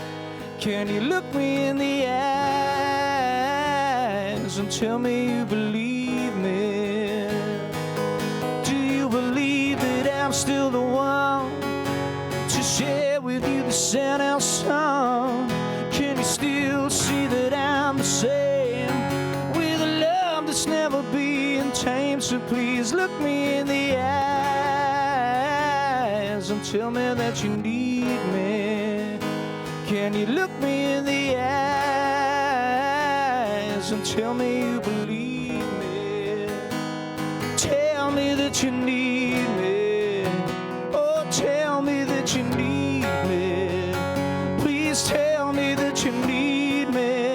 H: Can you look me in the eyes and tell me you believe me? Do you believe that I'm still the one to share with you the sad and song? Can you still see that I'm the same, with a love that's never been tamed? So please look me in the eyes and tell me that you need me. Can you look me in the eyes and tell me you believe me? Tell me that you need me. Oh, tell me that you need me. Please tell me that you need me.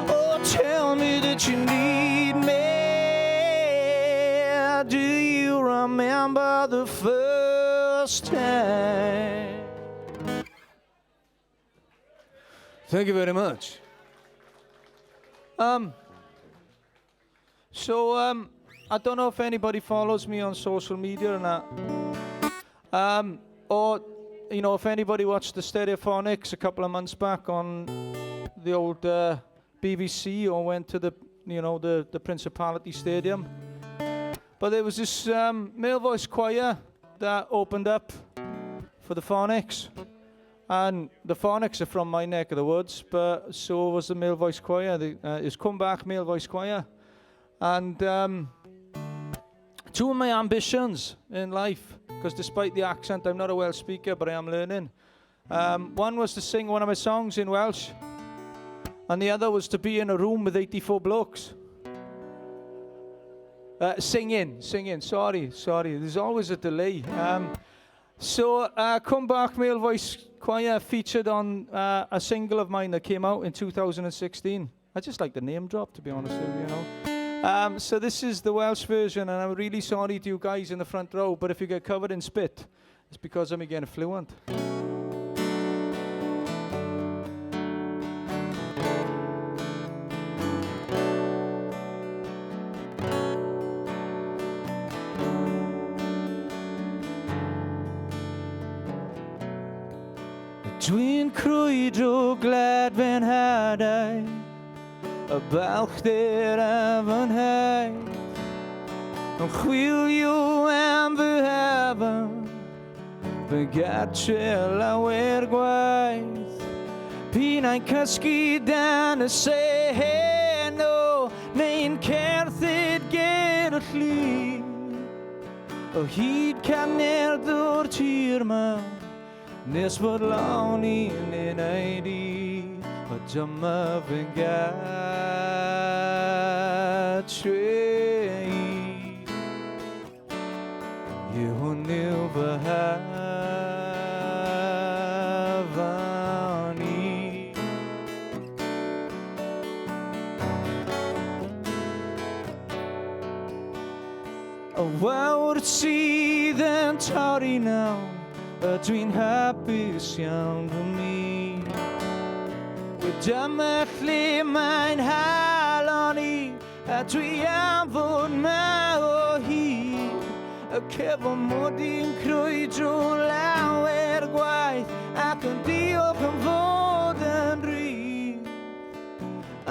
H: Oh, tell me that you need me. Do you remember the first time? Thank you very much. I don't know if anybody follows me on social media or not. Or, you know, if anybody watched the Stereophonics a couple of months back on the old BBC, or went to the, you know, the Principality Stadium. But there was this male voice choir that opened up for the Phonics. And the Phonics are from my neck of the woods, but so was the male voice choir. It's Comeback Male Voice Choir. And two of my ambitions in life, because despite the accent, I'm not a Welsh speaker, but I am learning. One was to sing one of my songs in Welsh, and the other was to be in a room with 84 blokes. Singing, sorry, there's always a delay. Comeback Male Voice Choir featured on a single of mine that came out in 2016. I just like the name drop, to be honest with you, you know. So this is the Welsh version, and I'm really sorry to you guys in the front row, but if you get covered in spit, it's because I'm again fluent. Dwi'n crwydro gladfen hadau, y balchder a fy nhaid, yn chwilio am fy hafan, fy gatre lawer gwaith. Pinnau'n cysgu dan y seheno, neu'n certhyd ger y llun, o hyd canerd o'r tir ma, nes fod lawn i'n unaid i, o dyma fy gatre i. Yw hwn yw fy hafan i. O wawr sydd yn torri nawr, dwi'n hapus iawn fy mi. Dyma lle mae'n halon i, a dwi am fod ma o hyd. Y cefn mod i'n crwydro lawer gwaith, ac yn diolch am fod yn rhydd.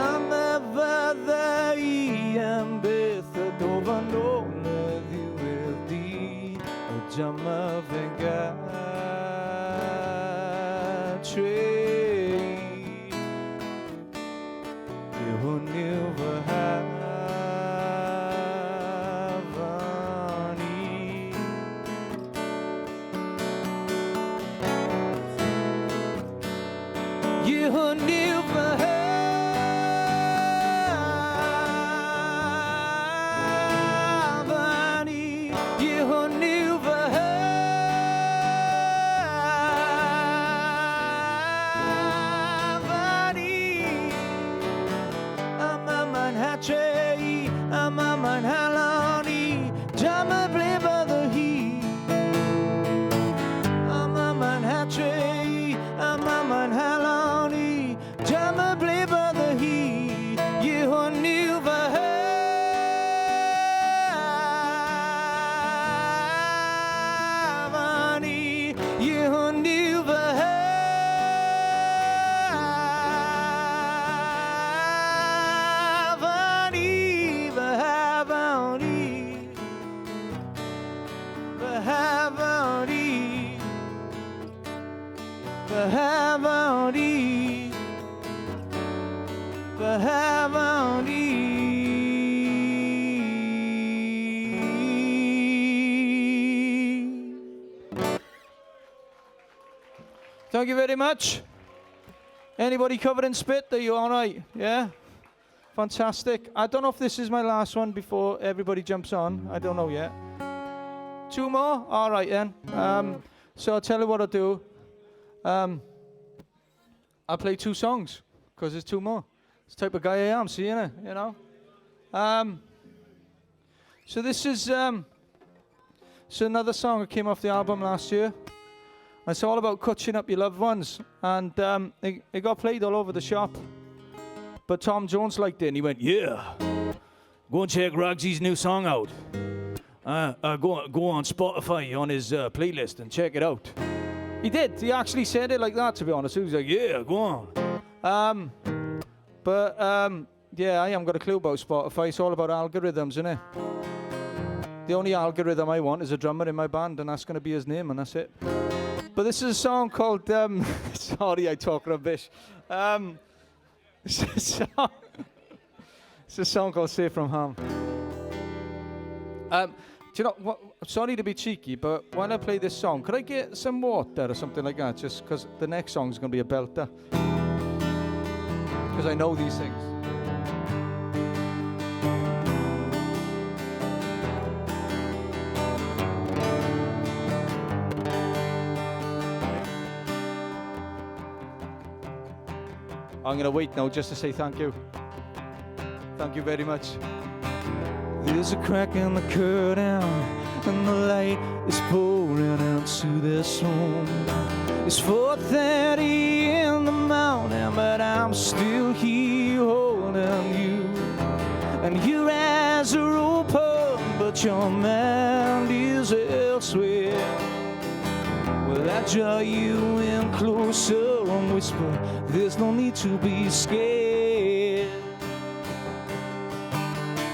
H: Am y fydda i am beth y dofan ôl y ddiwedd you'll never have any. You'll never have any. You'll never have any. I'm a man hatchet, I'm a man haloni, Jama play by the heat. I'm a man hatchet, I'm a man haloni, Jama play by the heat. You will never have any. You will never have any. But have any. But have any. But have any. But have any. Thank you very much. Anybody covered in spit? Are you all right? Yeah? Fantastic. I don't know if this is my last one before everybody jumps on. I don't know yet. 2 more? All right then. So I'll tell you what I'll do. I'll play 2 songs because there's 2 more. It's the type of guy I am, see, innit? You know? So this is another song that came off the album last year. It's all about catching up your loved ones. And it got played all over the shop. But Tom Jones liked it and he went, yeah, go and check Rogsy's new song out. Go on Spotify on his playlist and check it out. He did. He actually said it like that, to be honest. He was like, yeah, go on. Yeah, I haven't got a clue about Spotify. It's all about algorithms, isn't it? The only algorithm I want is a drummer in my band, and that's going to be his name, and that's it. But this is a song called, sorry, I talk rubbish. It's a song called Safe From Harm. Do you know what? Sorry to be cheeky, but while I play this song, could I get some water or something like that? Just because the next song is going to be a belter. Because I know these things. I'm going to wait now just to say thank you. Thank you very much. There's a crack in the curtain and the light is pouring into this room. It's 4:30 in the morning, but I'm still here holding you. And your eyes are open, but your mind is elsewhere. Well, I draw you in closer and whisper, there's no need to be scared.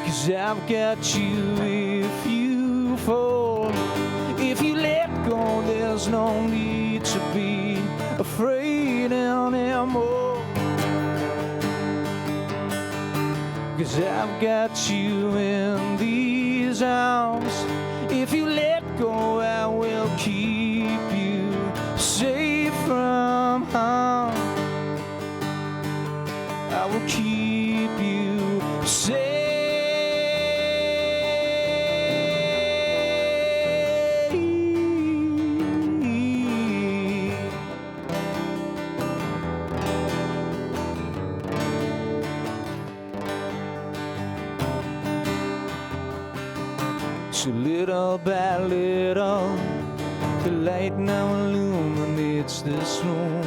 H: 'Cause I've got you if you fall. If you let go, there's no need to be afraid anymore. 'Cause I've got you in these arms. If you let go, I will keep you safe from harm. I will keep you safe. So little by little, the light now illuminates this room.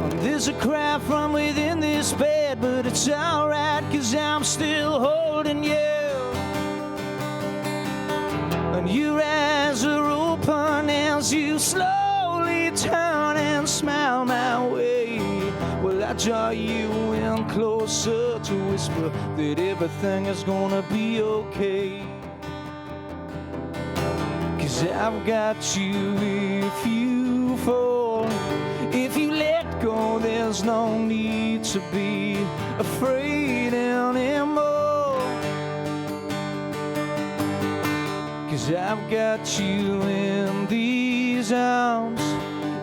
H: And there's a cry from within this bed, but it's alright, 'cause I'm still holding you. And your eyes are open as you slowly turn and smile my way. Well, I draw you in closer to whisper that everything is gonna be okay. 'Cause I've got you if you fall. If you let go, there's no need to be afraid 'cause I've got you in these arms.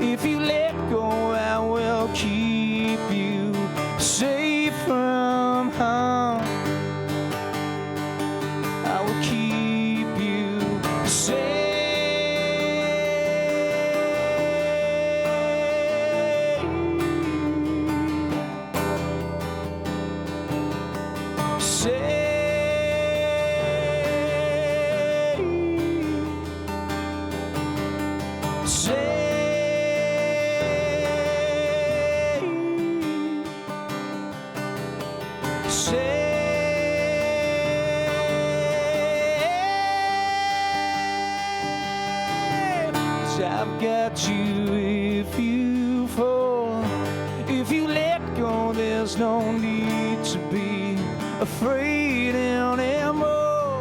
H: If you let go, I will keep you safe from harm. I will keep you safe. I've got you if you fall. If you let go, there's no need to be afraid anymore.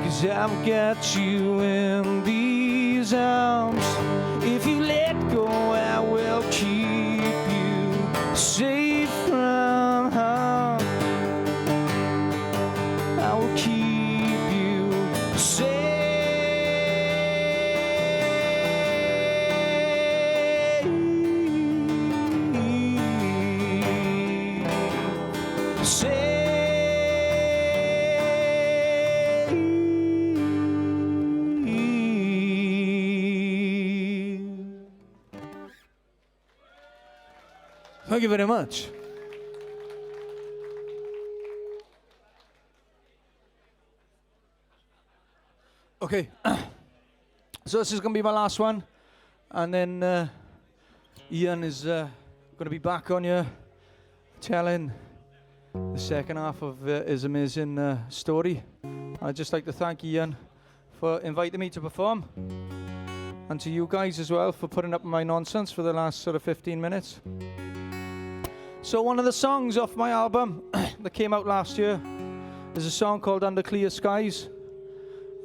H: 'Cause I've got you in these arms. If you let go, I will keep you safe from harm. I will keep you safe. Thank you very much. Okay, so this is going to be my last one, and then Ian is going to be back on you telling the second half of his amazing story. I'd just like to thank Ian for inviting me to perform, and to you guys as well for putting up with my nonsense for the last sort of 15 minutes. So one of the songs off my album that came out last year is a song called Under Clear Skies. It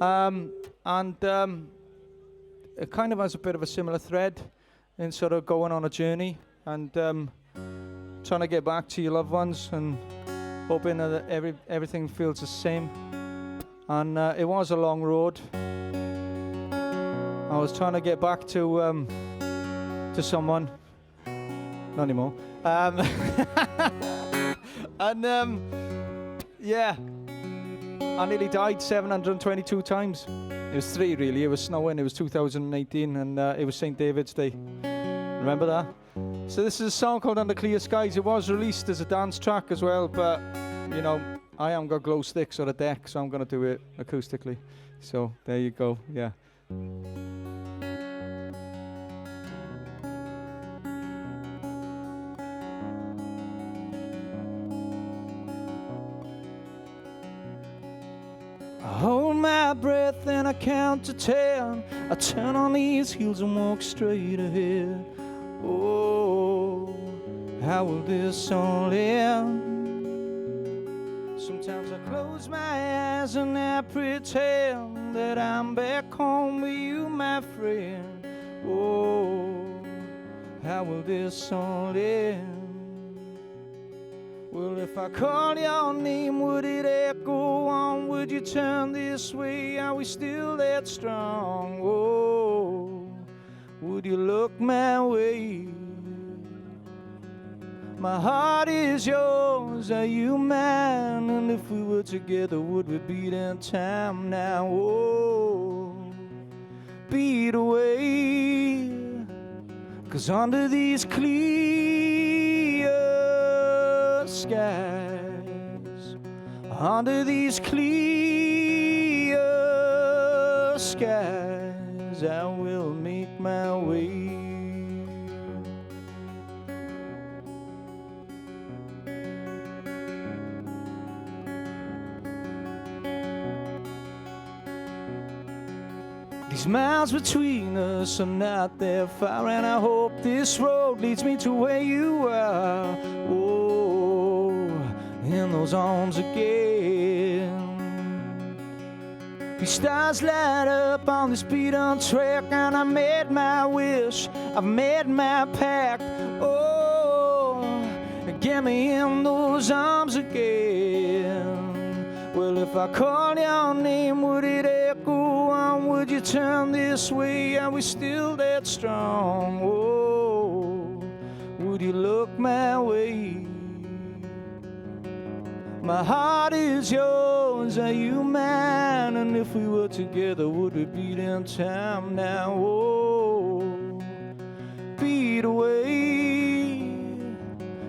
H: kind of has a bit of a similar thread in sort of going on a journey and trying to get back to your loved ones and hoping that everything feels the same. And it was a long road. I was trying to get back to someone. Not anymore. Yeah, I nearly died 722 times. It was 3 really. It was snowing. It was 2018, and it was St. David's Day. Remember that? So this is a song called Under Clear Skies. It was released as a dance track as well, but you know, I haven't got glow sticks or a deck, so I'm gonna do it acoustically. So there you go. Yeah. I hold my breath and I count to 10. I turn on these heels and walk straight ahead. Oh, how will this all end? Sometimes I close my eyes and I pretend that I'm back home with you, my friend. Oh, how will this all end? Well, if I called your name, would it echo on? Would you turn this way? Are we still that strong? Oh, would you look my way? My heart is yours, are you mine? And if we were together, would we beat in time now? Oh, beat away. 'Cause under these clear skies, under these clear skies, I will make my way. These miles between us are not that far, and I hope this road leads me to where you are. Oh, in those arms again. These stars light up on this beat-on track, and I made my wish, I've made my pact. Oh, get me in those arms again. Well, Well, if I call your name, would it echo on? Would you turn this way? Are we still that strong? Oh, would you look my way? My heart is yours, are you mine? And if we were together, would we beat in time now? Oh, beat away.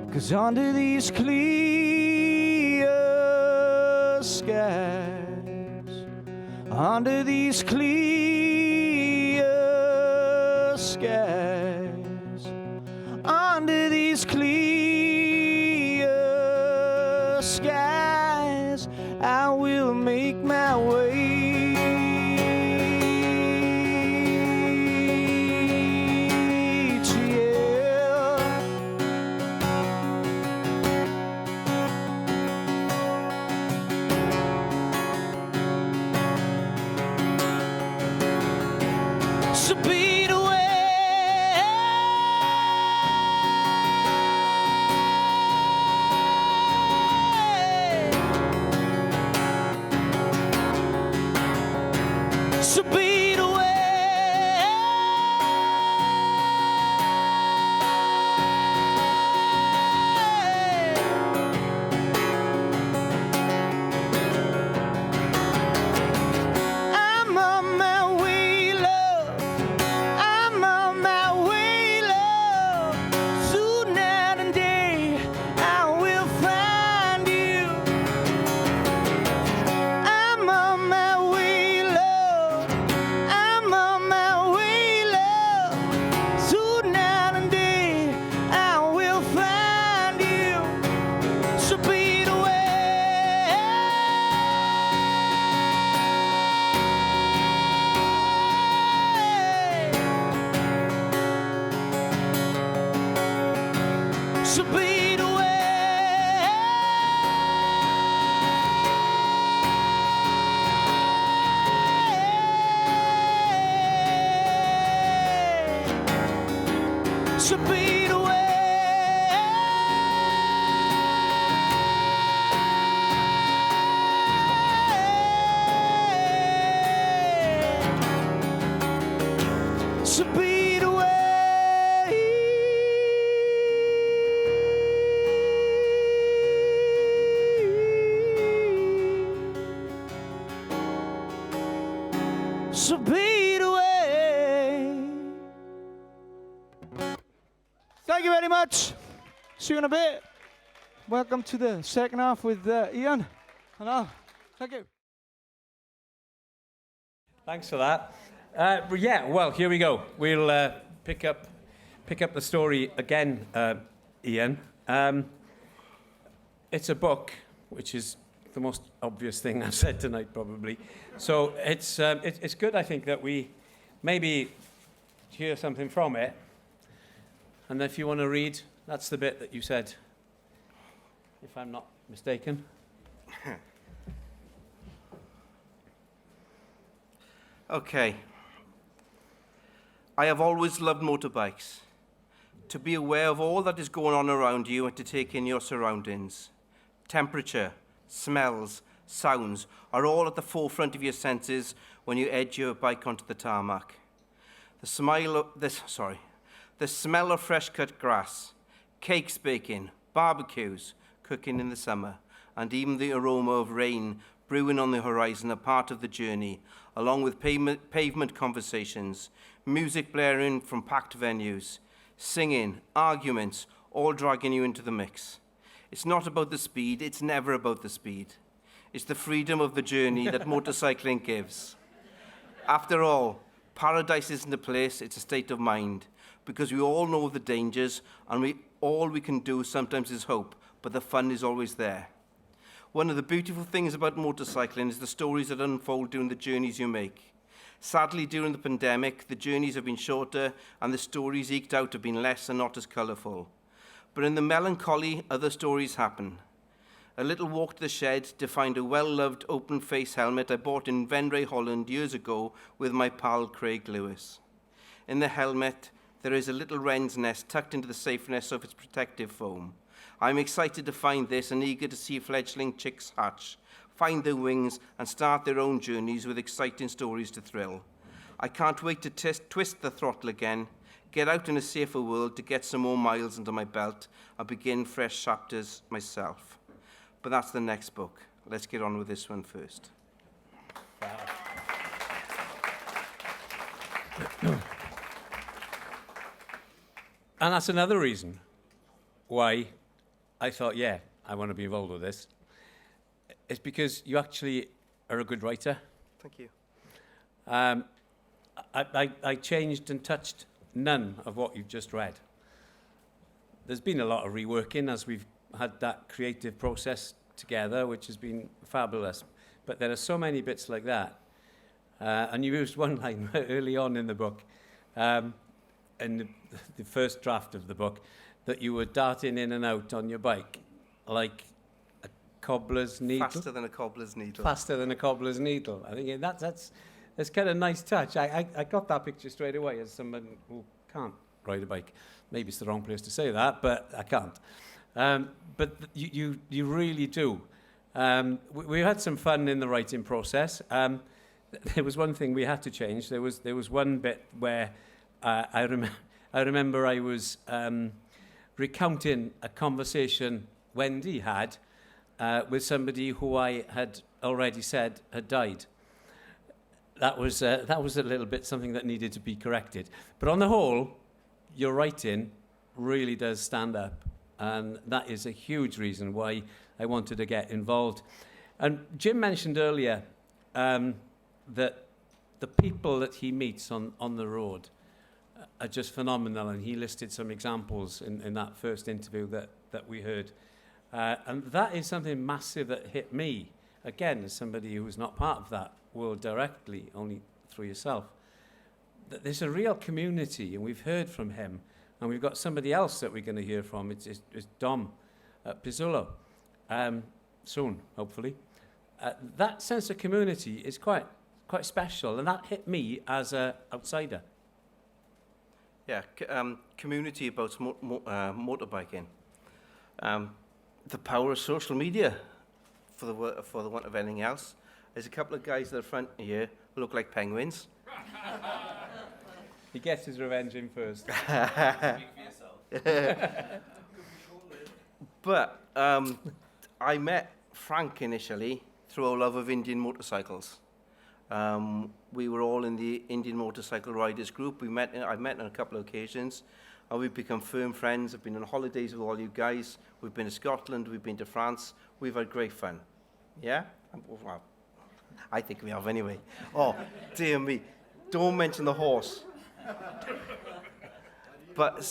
H: 'Cause under these clear skies, under these clear skies, under these clear skies, I will make my way. To you. So beat away. So beat away. I'm on my way, love. I'm on my way, love. Soon night and day, I will find you. I'm on my way, love. I'm on my way, love. Soon night and day, I will find you. So beat away. So beat away. So beat away. So beat away. So beat away. Thank you very much. See you in a bit. Welcome to the second half with Ian and Al. Thank you.
D: Thanks for that. Yeah, well, here we go. We'll pick up the story again, Ian. It's a book, which is the most obvious thing I've said tonight, probably. So it's good, I think, that we maybe hear something from it. And if you want to read, that's the bit that you said, if I'm not mistaken.
B: Okay. I have always loved motorbikes. To be aware of all that is going on around you and to take in your surroundings. Temperature, smells, sounds are all at the forefront of your senses when you edge your bike onto the tarmac. The smell of fresh-cut grass, cakes baking, barbecues cooking in the summer, and even the aroma of rain brewing on the horizon are part of the journey, along with pavement conversations, music blaring from packed venues, singing, arguments, all dragging you into the mix. It's not about the speed, it's never about the speed. It's the freedom of the journey that motorcycling gives. After all, paradise isn't a place, it's a state of mind, because we all know the dangers, and all we can do sometimes is hope, but the fun is always there. One of the beautiful things about motorcycling is the stories that unfold during the journeys you make. Sadly, during the pandemic, the journeys have been shorter and the stories eked out have been less and not as colourful. But in the melancholy, other stories happen. A little walk to the shed to find a well-loved open-face helmet I bought in Venray, Holland years ago with my pal Craig Lewis. In the helmet, there is a little wren's nest tucked into the safeness of its protective foam. I'm excited to find this and eager to see fledgling chicks hatch, find their wings and start their own journeys with exciting stories to thrill. I can't wait to twist the throttle again, get out in a safer world to get some more miles under my belt and begin fresh chapters myself. But that's the next book. Let's get on with this one first.
D: Wow. And that's another reason why I thought, yeah, I want to be involved with this. It's because you actually are a good writer.
B: Thank you.
D: I changed and touched none of what you've just read. There's been a lot of reworking as we've had that creative process together, which has been fabulous. But there are so many bits like that. And you used one line early on in the book, in the first draft of the book, that you were darting in and out on your bike like a cobbler's needle.
B: Faster than a cobbler's needle.
D: Faster than a cobbler's needle. I think that's kind of a nice touch. I got that picture straight away as someone who can't ride a bike. Maybe it's the wrong place to say that, but I can't. But you really do. We had some fun in the writing process. There was one thing we had to change. There was one bit where I remember I was recounting a conversation Wendy had with somebody who I had already said had died. That was a little bit something that needed to be corrected. But on the whole, your writing really does stand up, and that is a huge reason why I wanted to get involved. And Jim mentioned earlier that the people that he meets on the road are just phenomenal, and he listed some examples in that first interview that we heard. And that is something massive that hit me, again, as somebody who was not part of that world directly, only through yourself. That there's a real community, and we've heard from him, and we've got somebody else that we're going to hear from. It's Dom Pizzullo, soon, hopefully. That sense of community is quite special, and that hit me as an outsider.
B: Yeah, community about motorbiking. The power of social media, for the want of anything else. There's a couple of guys at the front here who look like penguins.
D: He gets his revenge in first.
B: But I met Frank initially through our love of Indian motorcycles. We were all in the Indian Motorcycle Riders group. I met on a couple of occasions, and we've become firm friends. I've been on holidays with all you guys. We've been to Scotland. We've been to France. We've had great fun. Yeah? Well, I think we have anyway. Oh, dear me. Don't mention the horse. But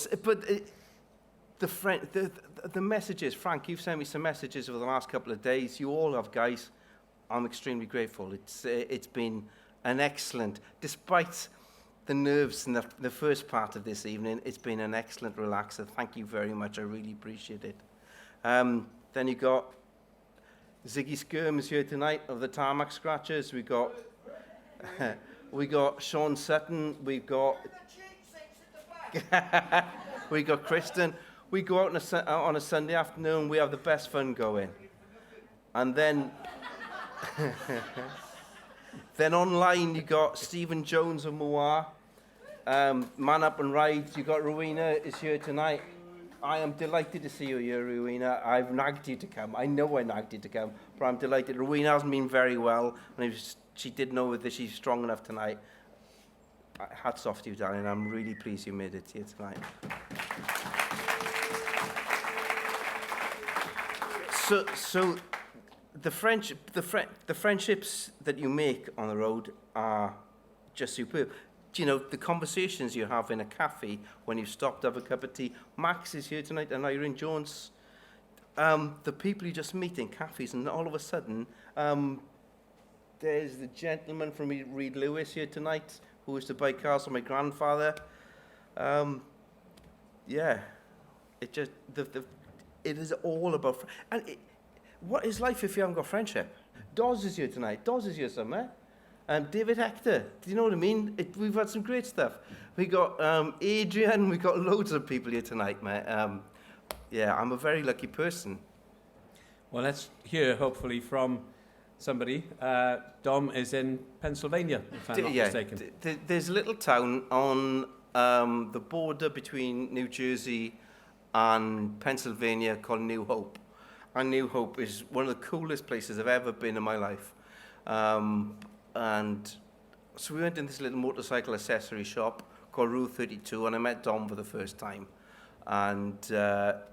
B: the messages, Frank, you've sent me some messages over the last couple of days. You all have, guys. I'm extremely grateful. It's been an excellent, despite the nerves in the first part of this evening, it's been an excellent relaxer. Thank you very much. I really appreciate it. Then you got Ziggy Skirms here tonight of the Tarmac Scratchers. We got Sean Sutton. We got Kristen. We go out on a Sunday afternoon. We have the best fun going. And then then online you got Stephen Jones of Moa, Man Up and Ride. You got Rowena is here tonight. I am delighted to see you here, Rowena. I've nagged you to come. I know I nagged you to come, but I'm delighted. Rowena hasn't been very well, and she did know that she's strong enough tonight. Hats off to you, darling. I'm really pleased you made it here tonight. So the friendships that you make on the road are just superb. Do you know, the conversations you have in a cafe when you stop to have a cup of tea. Max is here tonight and Irene Jones. The people you just meet in cafes, and all of a sudden, there's the gentleman from Reed Lewis here tonight who used to buy cars for my grandfather. Yeah, it just, it is all about, what is life if you haven't got friendship? Doz is here tonight. Doz is here somewhere. David Hector, do you know what I mean? We've had some great stuff. We got Adrian, we got loads of people here tonight, mate. Yeah, I'm a very lucky person.
D: Well, let's hear, hopefully, from somebody. Dom is in Pennsylvania, if I'm not mistaken.
B: There's a little town on the border between New Jersey and Pennsylvania called New Hope. And New Hope is one of the coolest places I've ever been in my life. And so we went in this little motorcycle accessory shop called Rule 32, and I met Dom for the first time. And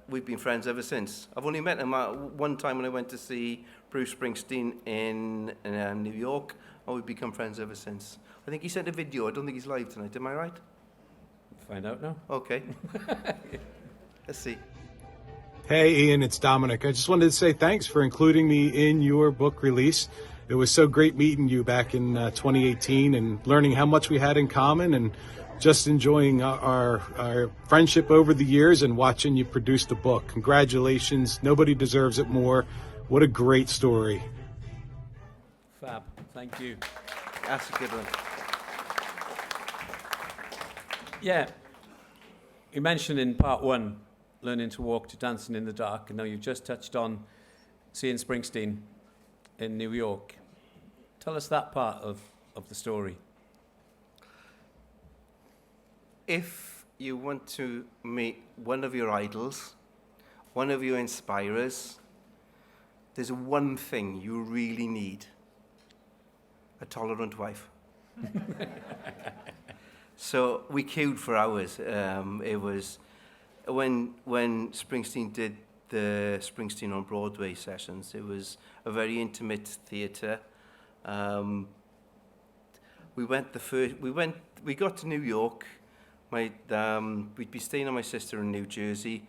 B: we've been friends ever since. I've only met him one time when I went to see Bruce Springsteen in New York, and we've become friends ever since. I think he sent a video. I don't think he's live tonight. Am I right?
D: Find out now.
B: Okay. Let's see.
I: Hey, Ian, it's Dominic. I just wanted to say thanks for including me in your book release. It was so great meeting you back in 2018 and learning how much we had in common and just enjoying our friendship over the years and watching you produce the book. Congratulations. Nobody deserves it more. What a great story.
D: Fab. Thank you.
B: That's a good one.
D: Yeah. You mentioned in part one, learning to walk to dancing in the dark, and now you've just touched on seeing Springsteen in New York. Tell us that part of the story.
B: If you want to meet one of your idols, one of your inspirers, there's one thing you really need: a tolerant wife. So we queued for hours. It was when Springsteen did the Springsteen on Broadway sessions. It was a very intimate theatre. We got to New York. We'd be staying on my sister in New Jersey.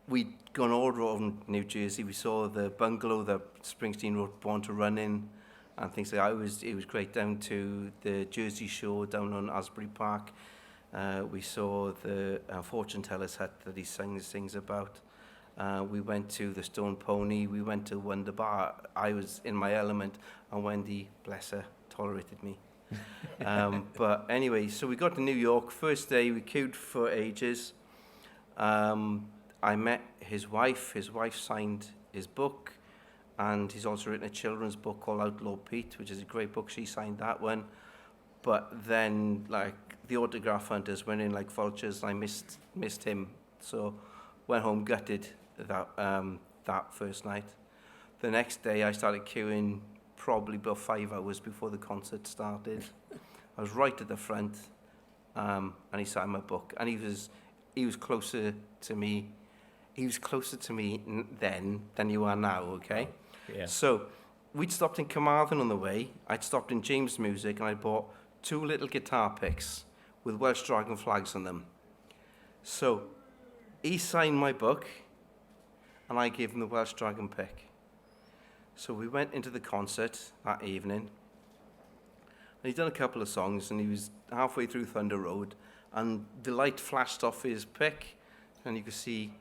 B: We'd gone all around New Jersey. We saw the bungalow that Springsteen wrote Born to Run in, and things like that. It was great. Down to the Jersey Shore, down on Asbury Park. We saw the fortune teller's hut that he sings about. We went to the Stone Pony. We went to Wonder Bar. I was in my element, and Wendy, bless her, tolerated me. But anyway, so we got to New York. First day, we queued for ages. I met his wife. His wife signed his book, and he's also written a children's book called Outlaw Pete, which is a great book. She signed that one. But then, like, the autograph hunters went in like vultures, and I missed him. So went home gutted that first night. The next day, I started queuing probably about 5 hours before the concert started. I was right at the front, and he signed my book. And he was closer to me. He was closer to me then than you are now, okay?
D: Yeah.
B: So we'd stopped in Carmarthen on the way. I'd stopped in James Music, and I bought 2 little guitar picks with Welsh Dragon flags on them. So he signed my book, and I gave him the Welsh Dragon pick. So we went into the concert that evening, and he'd done a couple of songs, and he was halfway through Thunder Road, and the light flashed off his pick, and you could see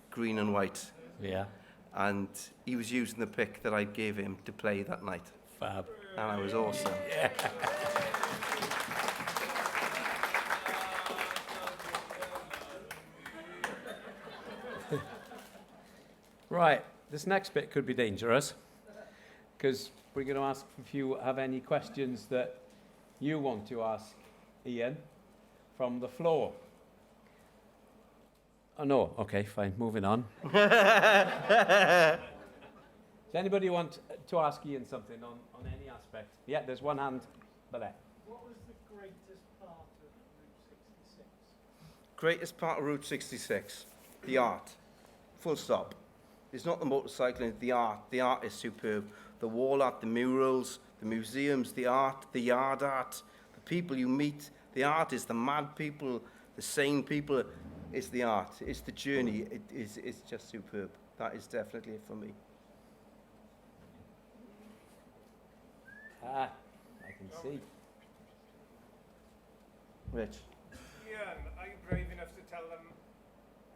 B: green and white.
D: Yeah.
B: And he was using the pick that I gave him to play that night.
D: Fab.
B: And I was awesome.
D: Yeah. Right, this next bit could be dangerous, because we're going to ask if you have any questions that you want to ask Ian from the floor. Oh, no. Okay, fine. Moving on. Does anybody want to ask Ian something on any aspect? Yeah, there's one hand there.
J: What was the greatest part of Route 66?
B: Greatest part of Route 66? The art. Full stop. It's not the motorcycling, the art. The art is superb. The wall art, the murals, the museums, the art, the yard art, the people you meet. The art is the mad people, the sane people. It's the art. It's the journey. It's just superb. That is definitely it for me.
D: I can see.
B: Rich.
J: Ian, are you brave enough to tell them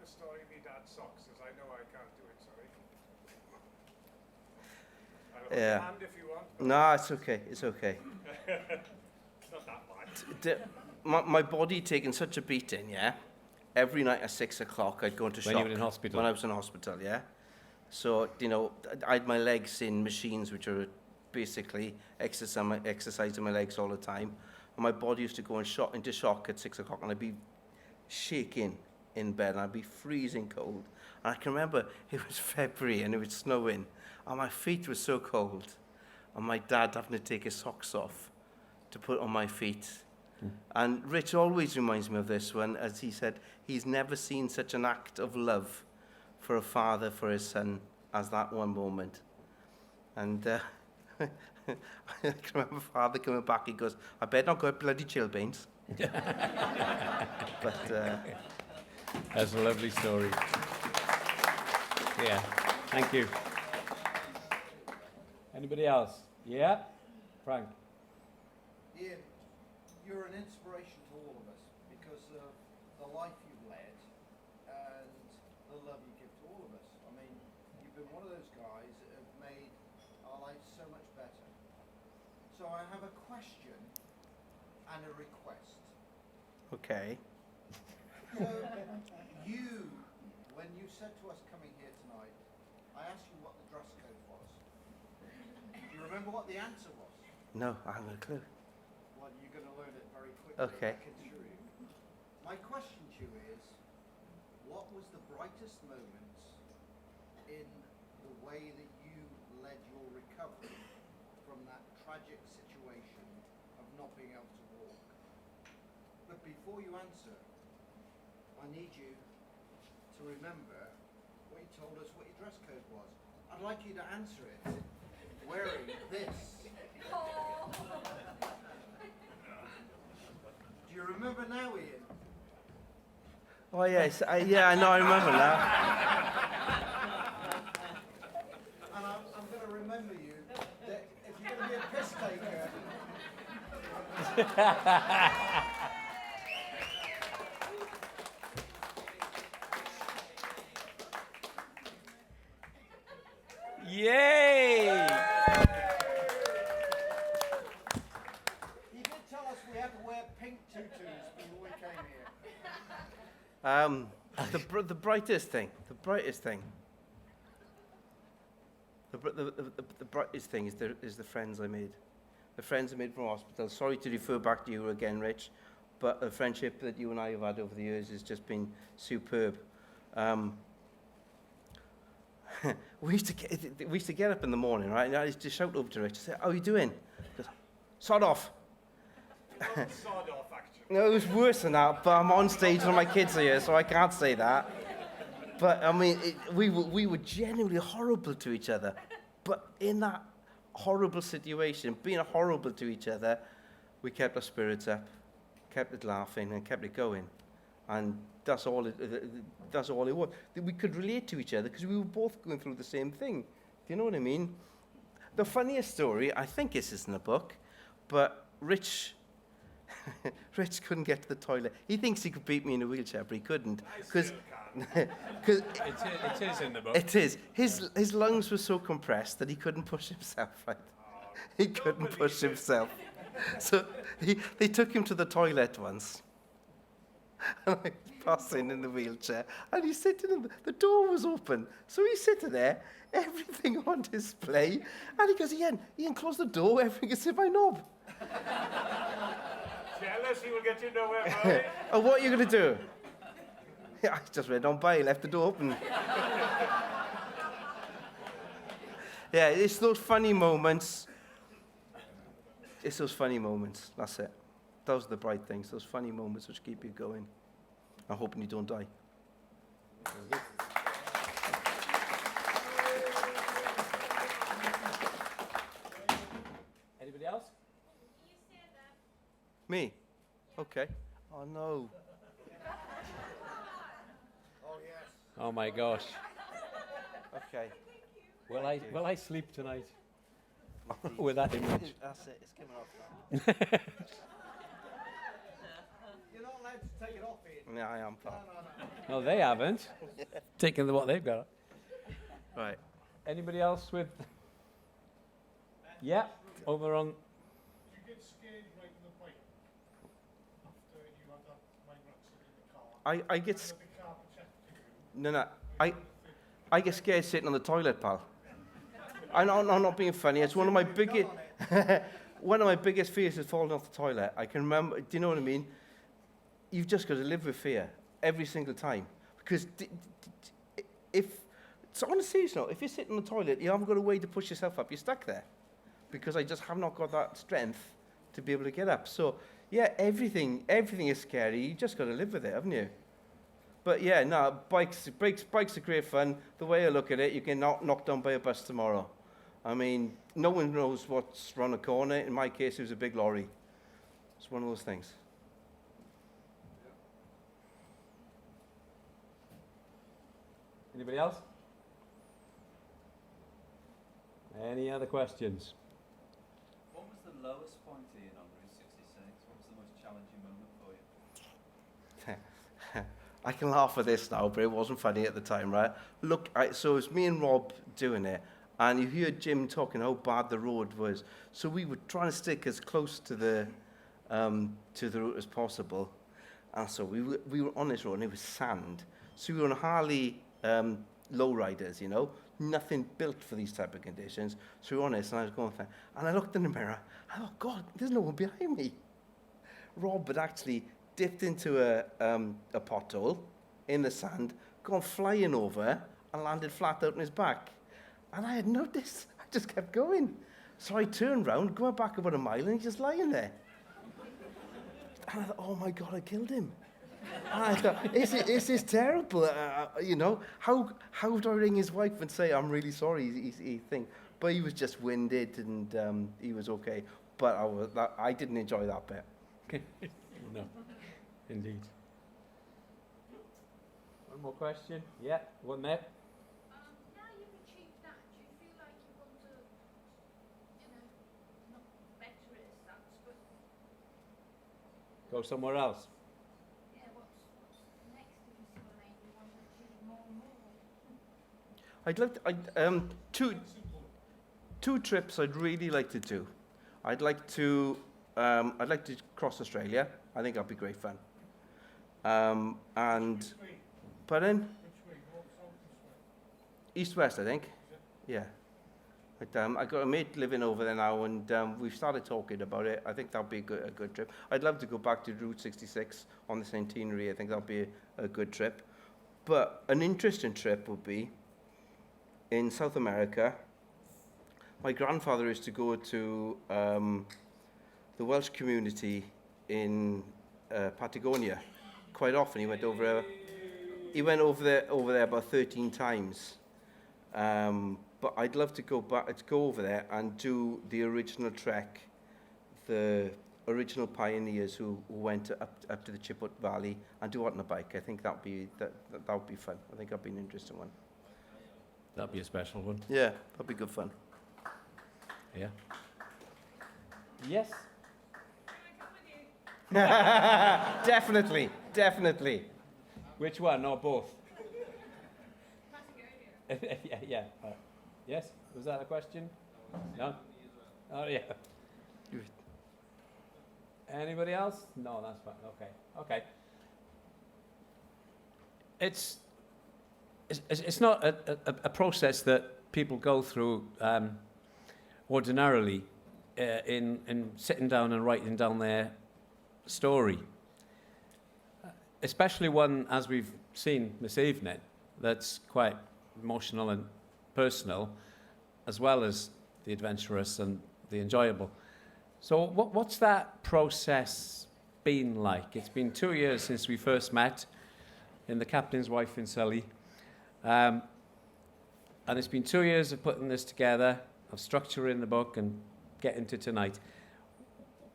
J: the story of your dad's socks? As I know I can't do it, sorry.
B: Yeah.
J: Hand if you want.
B: No, it's okay. It's okay.
J: It's not that bad.
B: My body taking such a beating, yeah. Every night at 6 o'clock, I'd go into shock.
D: When you were in hospital?
B: When I was in hospital, yeah. So, you know, I had my legs in machines which are basically exercising my legs all the time. And my body used to go into shock at 6 o'clock, and I'd be shaking in bed, and I'd be freezing cold. And I can remember it was February and it was snowing, and my feet were so cold, and my dad having to take his socks off to put on my feet. And Rich always reminds me of this one, as he said, he's never seen such an act of love for a father for his son as that one moment. And I can remember father coming back, he goes, I bet not got bloody chilblains. But
D: that's a lovely story. Yeah, thank you. Anybody else? Yeah? Frank?
K: Ian, you're an inspiration to all of us because of the life you've led and the love you give to all of us. I mean, you've been one of those guys that have made our lives so much better. So I have a question and a request.
B: okay.
K: So you, when you said to us coming here tonight, I asked you what the dress code was. Do you remember what the answer was?
B: No, I haven't a clue.
K: Well, you're going to learn it very quickly.
B: Okay.
K: I can assure you. My question to you is, what was the brightest moment in the way that you led your recovery from that tragic situation of not being able to walk? But before you answer, I need you to remember what you told us what your dress code was. I'd like you to answer it wearing this. Do you remember now, Ian?
B: Oh, yes. Yeah, I know, I remember now.
K: And I'm going to remember you that if you're going to be a piss taker,
D: Yay!
K: you did tell us we had to wear pink tutus before we came here.
B: The brightest thing. The brightest thing is the friends I made. The friends I made from hospital. Sorry to refer back to you again, Rich, but the friendship that you and I have had over the years has just been superb. We used to get up in the morning, right? And I used to shout over to Rich, I say, how are you doing? He goes, sod off.
J: Sod off, actually.
B: No, it was worse than that, but I'm on stage and my kids are here, so I can't say that. But, I mean, we were genuinely horrible to each other. But in that horrible situation, being horrible to each other, we kept our spirits up, kept it laughing, and kept it going. And that's all it was. We could relate to each other because we were both going through the same thing. Do you know what I mean? The funniest story, I think this is in the book, but Rich couldn't get to the toilet. He thinks he could beat me in a wheelchair, but he couldn't. Because
D: it is in the book.
B: it is. His lungs were so compressed that he couldn't push himself out. He couldn't push himself. So they took him to the toilet once. And I was passing in the wheelchair, and he's sitting in the door was open. So he's sitting there, everything on display, and he goes, Ian, close the door, everything is in my knob.
J: Jealous, he will get you nowhere about it.
B: And what are you going to do? I just went on by, left the door open. Yeah, it's those funny moments. It's those funny moments, that's it. Those are the bright things, those funny moments which keep you going. I'm hoping you don't die.
D: Anybody else?
B: Me? Okay. Oh, no.
K: Oh, yes.
D: Oh my gosh.
B: Okay.
D: Will I sleep tonight? With that image.
B: That's it, it's coming off.
K: You're not allowed to take it off, Ian.
B: Yeah, I am, pal.
D: No, they haven't. Taking what they've got.
B: Right.
D: Anybody else with Yeah, over on.
J: Did you get scared right in the bike after you had that minor accident in the car?
B: I get...
J: The car protected you.
B: No. I get scared sitting on the toilet, pal. I'm not being funny. It's one of my biggest... one of my biggest fears is falling off the toilet. I can remember... Do you know what I mean? You've just got to live with fear every single time. Because if... So on a serious note, if you're sitting on the toilet, you haven't got a way to push yourself up. You're stuck there. Because I just have not got that strength to be able to get up. So, yeah, everything is scary. You just got to live with it, haven't you? But yeah, no, bikes are great fun. The way I look at it, you can get knocked down by a bus tomorrow. I mean, no one knows what's round the corner. In my case, it was a big lorry. It's one of those things.
D: Anybody else? Any other questions?
L: What was the lowest point, Ian, on Route 66? What was the most challenging moment for you?
B: I can laugh at this now, but it wasn't funny at the time, right? Look, so it was me and Rob doing it, and you hear Jim talking how bad the road was. So we were trying to stick as close to the route as possible. And so we were on this road, and it was sand. So we were on Harley lowriders, you know, nothing built for these type of conditions. So we were on this, and I was going there, and I looked in the mirror. I thought, God, there's no one behind me. Rob had actually dipped into a pothole in the sand, gone flying over, and landed flat out on his back. And I had noticed. I just kept going. So I turned round, going back about a mile, and he's just lying there. And I thought, oh my God, I killed him. And I thought, this is terrible. You know, how do I ring his wife and say, I'm really sorry, he think. But he was just winded, and he was okay. But I didn't enjoy that bit.
D: No, indeed. One more question? Yeah, one there.
M: Now you've achieved that, do you feel like you want to, not better it as such, but...
D: Go somewhere else.
M: Yeah, what's next, if you see what I mean? You want to achieve more and more?
B: I'd like to, two trips I'd really like to do. I'd like to cross Australia. I think that'd be great fun. And pardon? East-west, I think. Yeah. But I got a mate living over there now, and we've started talking about it. I think that'd be a good trip. I'd love to go back to Route 66 on the centenary. I think that'd be a good trip. But an interesting trip would be in South America. My grandfather used to go to the Welsh community in Patagonia quite often. He went over there about 13 times. But I'd love to go over there and do the original trek, the original pioneers who went up to the Gibbard Valley, and do it on a bike. I think that would be fun. I think that'd be an interesting one.
D: That'd be a special one.
B: Yeah, that'd be good fun.
D: Yeah. Yes.
B: Definitely.
D: Which one, or both? yeah. Yes? Was that a question? No? Oh, yeah. Anybody else? No, that's fine. Okay. It's not a process that people go through ordinarily in sitting down and writing down their story, especially one, as we've seen this evening, that's quite emotional and personal, as well as the adventurous and the enjoyable. So what's that process been like? It's been 2 years since we first met in the Captain's Wife in Sully, and it's been 2 years of putting this together, of structuring the book and getting to tonight.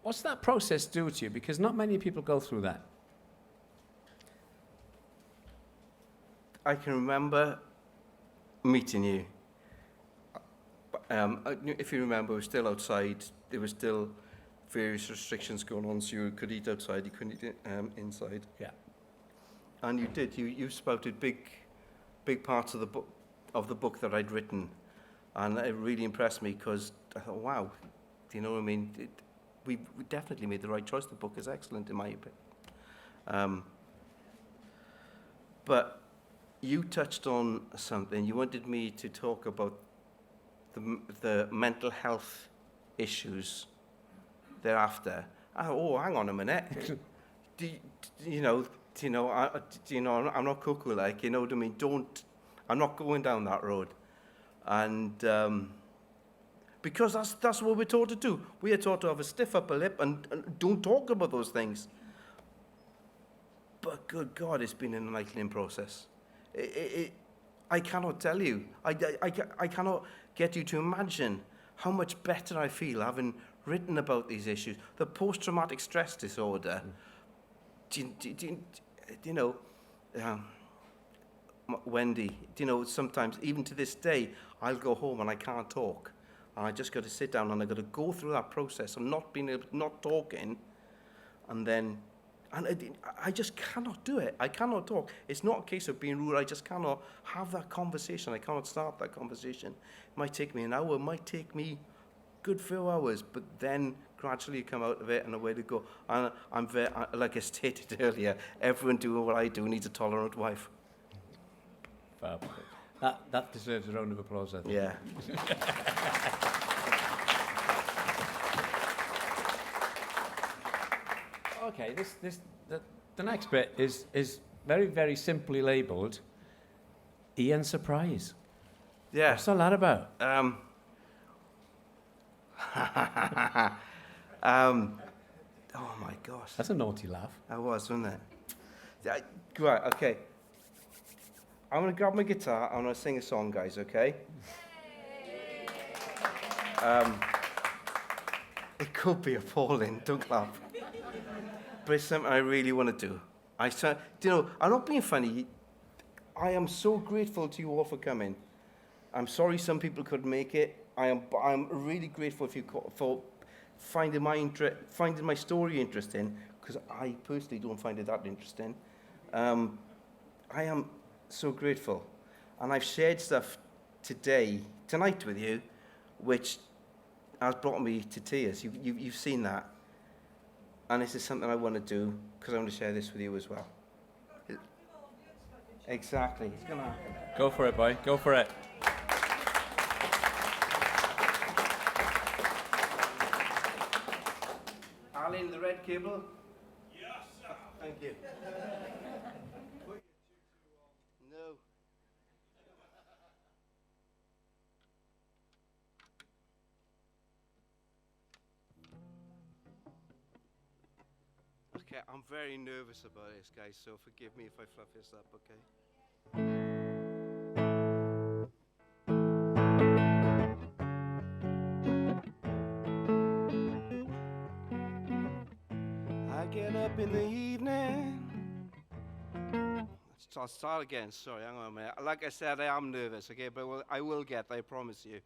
D: What's that process do to you? Because not many people go through that.
B: I can remember meeting you. If you remember, we were still outside. There were still various restrictions going on, so you could eat outside, you couldn't eat inside.
D: Yeah.
B: And you did. You spouted big parts of the book that I'd written, And it really impressed me because I thought, wow, do you know what I mean? We definitely made the right choice. The book is excellent in my opinion. But you touched on something. You wanted me to talk about the mental health issues thereafter. Oh, hang on a minute. I'm not cuckoo like, you know what I mean? I'm not going down that road. And because that's what we're taught to do. We are taught to have a stiff upper lip and don't talk about those things. But good God, it's been an enlightening process. I cannot tell you. I cannot get you to imagine how much better I feel having written about these issues. The post-traumatic stress disorder. Wendy, sometimes, even to this day, I'll go home and I can't talk. And I just got to sit down and I got to go through that process of not talking, and I just cannot do it. I cannot talk. It's not a case of being rude. I just cannot have that conversation. I cannot start that conversation. It might take me an hour. It might take me good few hours, but then gradually come out of it and away to go. And I'm very, like I stated earlier, everyone doing what I do needs a tolerant wife.
D: Fab. That deserves a round of applause, I think.
B: Yeah.
D: Okay, the next bit is very, very simply labelled Ian Surprise.
B: Yeah.
D: What's all that about?
B: Oh my gosh.
D: That's a naughty laugh.
B: I was, wasn't it? Right, okay. I'm going to grab my guitar. I'm going to sing a song, guys, okay? It could be appalling, don't clap. But it's something I really want to do. I'm not being funny. I am so grateful to you all for coming. I'm sorry some people couldn't make it. I'm really grateful for finding my story interesting, because I personally don't find it that interesting. I am so grateful, and I've shared stuff tonight with you, which has brought me to tears. You've seen that, and this is something I want to do because I want to share this with you as well. Exactly. It's gonna happen.
D: Go for it, boy. Go for it.
B: Alun, the red cable? Yes, sir. Thank you. No. Okay, I'm very nervous about this, guys, so forgive me if I fluff this up, okay? I get up in the evening. I'll start again. Sorry, hang on a minute. Like I said, I am nervous, okay? But I will get there, I promise you.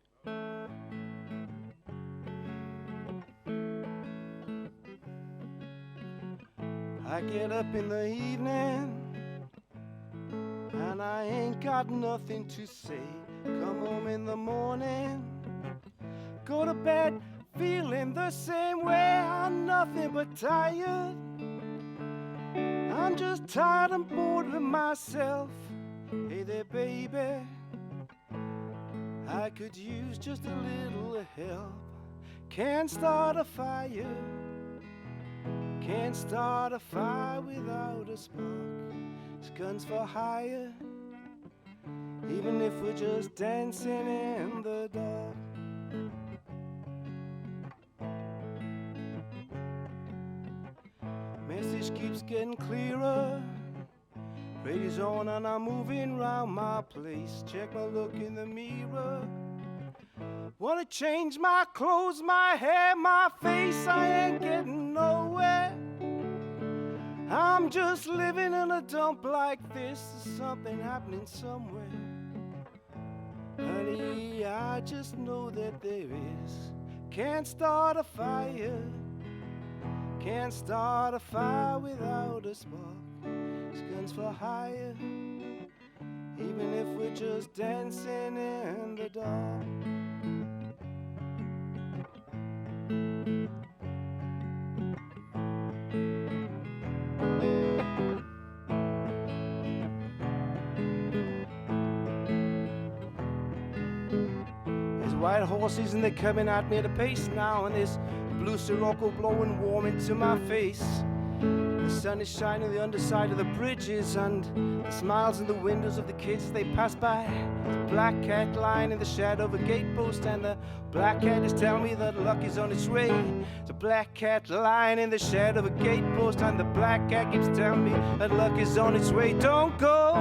B: I get up in the evening and I ain't got nothing to say. Come home in the morning, go to bed feeling the same way. I'm nothing but tired. I'm just tired and bored with myself. Hey there, baby, I could use just a little help. Can't start a fire. Can't start a fire without a spark. It's guns for hire, even if we're just dancing in the dark. Message keeps getting clearer. Radio's on and I'm moving round my place. Check my look in the mirror. Wanna change my clothes, my hair, my face. I ain't getting nowhere. I'm just living in a dump like this. There's something happening somewhere. Honey, I just know that there is. Can't start a fire. Can't start a fire without a spark. It's guns for hire, even if we're just dancing in the dark.
H: white horses and they're coming at me at a pace now, and this blue Sirocco blowing warm into my face. The sun is shining on the underside of the bridges, and the smiles in the windows of the kids as they pass by. The black cat lying in the shadow of a gatepost, and the black cat is telling me that luck is on its way. The black cat lying in the shadow of a gatepost, and the black cat keeps telling me that luck is on its way. Don't go,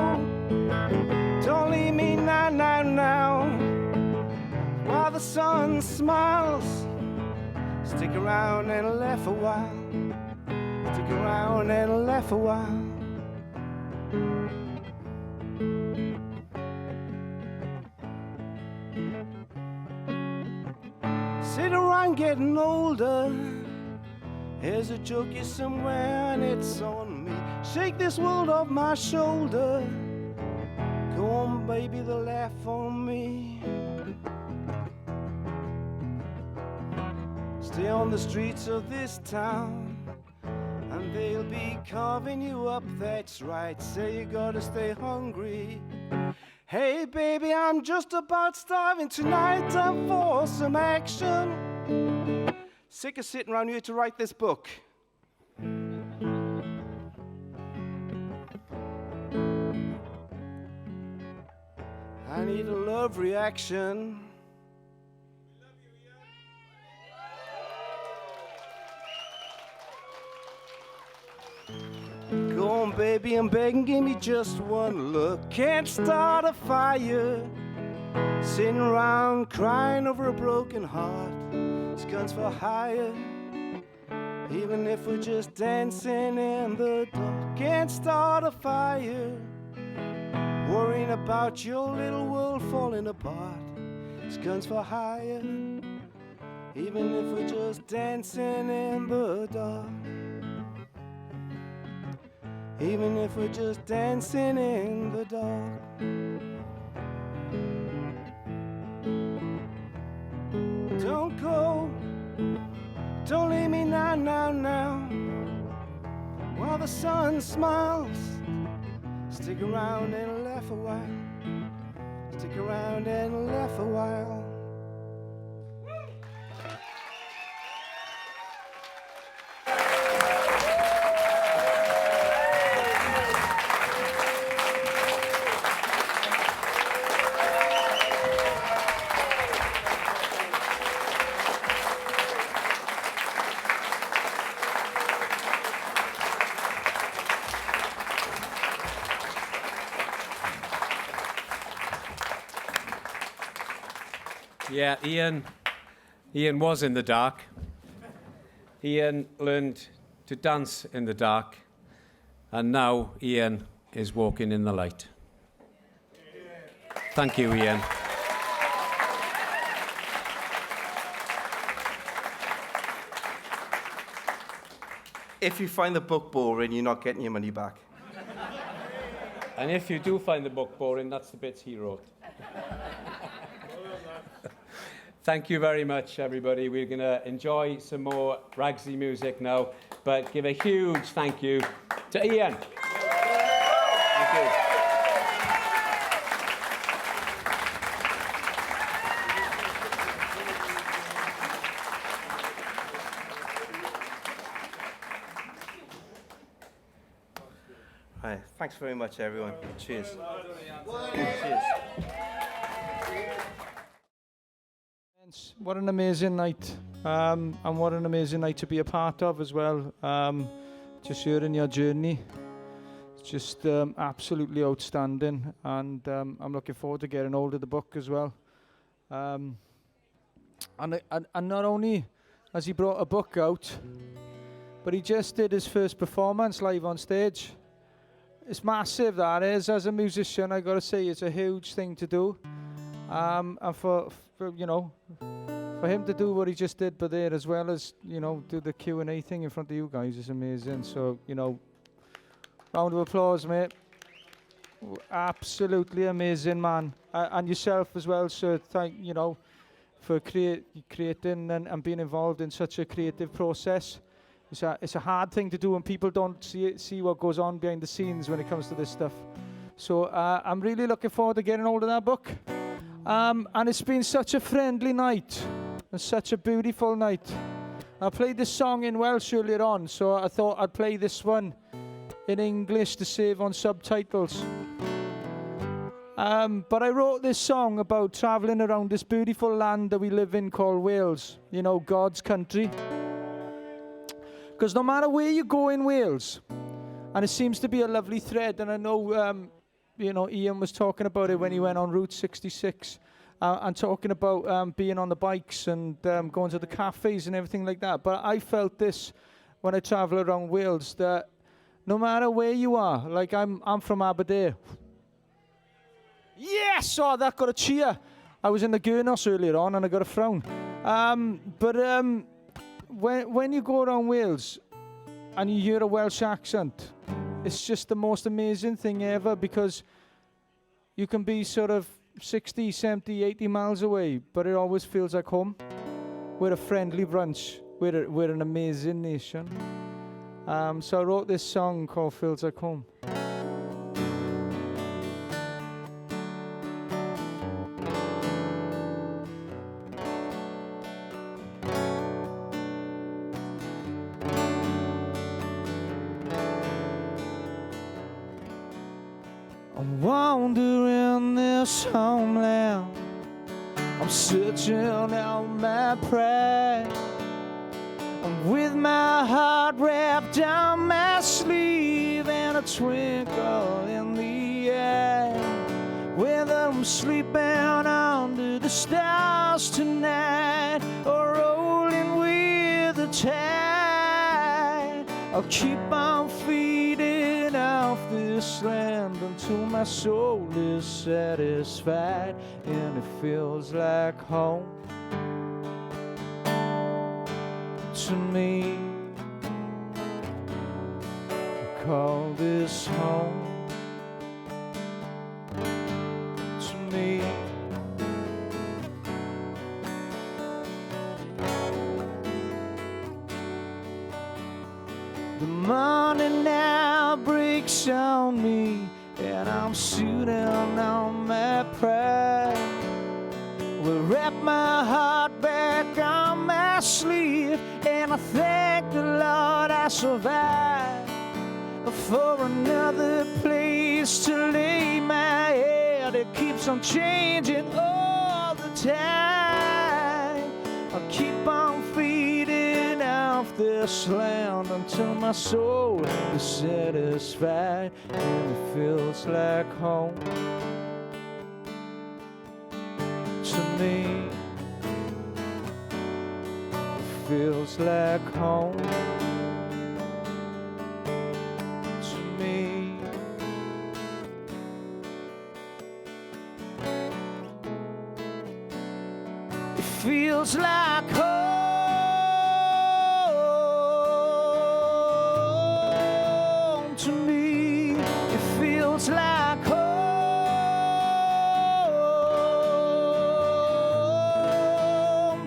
H: don't leave me now, now, now, while the sun smiles. Stick around and laugh a while. Stick around and laugh a while. Sit around getting older. There's a joke here somewhere and it's on me. Shake this world off my shoulder. Go on, baby, the laugh on me. Stay on the streets of this town, and they'll be carving you up, that's right. Say you gotta stay hungry. Hey baby, I'm just about starving tonight. Time for some action. Sick of sitting around here to write this book. I need a love reaction. Go on, baby, I'm begging, give me just one look. Can't start a fire. Sitting around crying over a broken heart. It's guns for hire. Even if we're just dancing in the dark. Can't start a fire. Worrying about your little world falling apart. It's guns for hire. Even if we're just dancing in the dark. Even if we're just dancing in the dark. Don't go, don't leave me now, now, now, while the sun smiles. Stick around and laugh a while. Stick around and laugh a while.
D: Yeah, Ian was in the dark. Ian learned to dance in the dark, and now Ian is walking in the light. Thank you, Ian.
B: If you find the book boring, you're not getting your money back.
D: And if you do find the book boring, that's the bits he wrote. Thank you very much, everybody. We're going to enjoy some more Ragsy music now, but give a huge thank you to Ian. Thank you.
B: Right, thanks very much, everyone. Cheers. Cheers.
H: What an amazing night, and what an amazing night to be a part of as well. Just hearing your journey, it's just absolutely outstanding, and I'm looking forward to getting hold of the book as well. And not only has he brought a book out, but he just did his first performance live on stage. It's massive, that is. As a musician, I got to say, it's a huge thing to do. And for you know, for him to do what he just did, but there as well as, you know, do the Q&A thing in front of you guys is amazing. So, you know, round of applause, mate. Absolutely amazing, man. And yourself as well, sir. Thank you know, for creating and being involved in such a creative process. It's a hard thing to do, and people don't see what goes on behind the scenes when it comes to this stuff. So I'm really looking forward to getting hold of that book. And it's been such a friendly night and such a beautiful night. I played this song in Welsh earlier on, so I thought I'd play this one in English to save on subtitles. But I wrote this song about travelling around this beautiful land that we live in called Wales, you know, God's country. Because no matter where you go in Wales, and it seems to be a lovely thread, and I know, you know, Ian was talking about it when he went on Route 66, and talking about being on the bikes and going to the cafes and everything like that. But I felt this when I travel around Wales, that no matter where you are, like I'm from Aberdeen. Yes! Oh, that got a cheer. I was in the Gurnos earlier on and I got a frown. When you go around Wales and you hear a Welsh accent, it's just the most amazing thing ever, because you can be sort of 60, 70, 80 miles away, but it always feels like home. We're a friendly bunch. We're an amazing nation. So I wrote this song called Feels Like Home. I'm wandering this homeland, I'm searching out my pride, I'm with my heart wrapped down my sleeve and a twinkle in the eye. Whether I'm sleeping under the stars tonight or rolling with the tide, I'll keep on feeding off this land until my soul is satisfied and it feels like home to me. I call this home to me. The morning now breaks on me, and I'm shooting on my pride. Will wrap my heart back on my sleeve, and I thank the Lord I survived for another place to lay my head. It keeps on changing all the time. I'll keep on feeding off this land until my soul is satisfied and it feels like home to me. It feels like home to me. It feels like home to me. It feels like home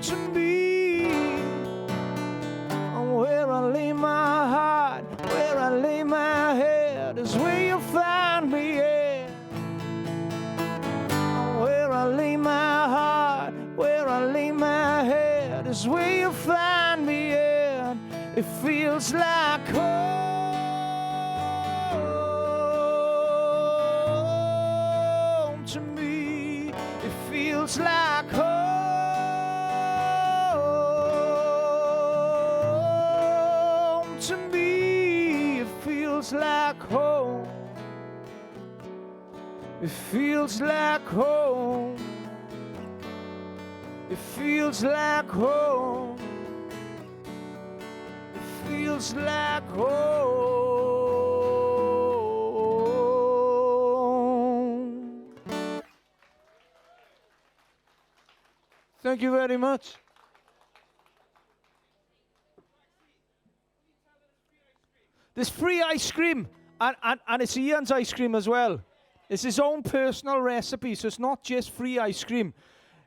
H: to me. Where I lay my heart, where I lay my head is where you'll find me, yeah. Where I lay my heart, where I lay my head is where you'll find me, yeah. It feels like home to me. It feels like home to me. It feels like home. It feels like home. It feels like home. It feels like home. Thank you very much. There's free ice cream, and it's Ian's ice cream as well. It's his own personal recipe, so it's not just free ice cream.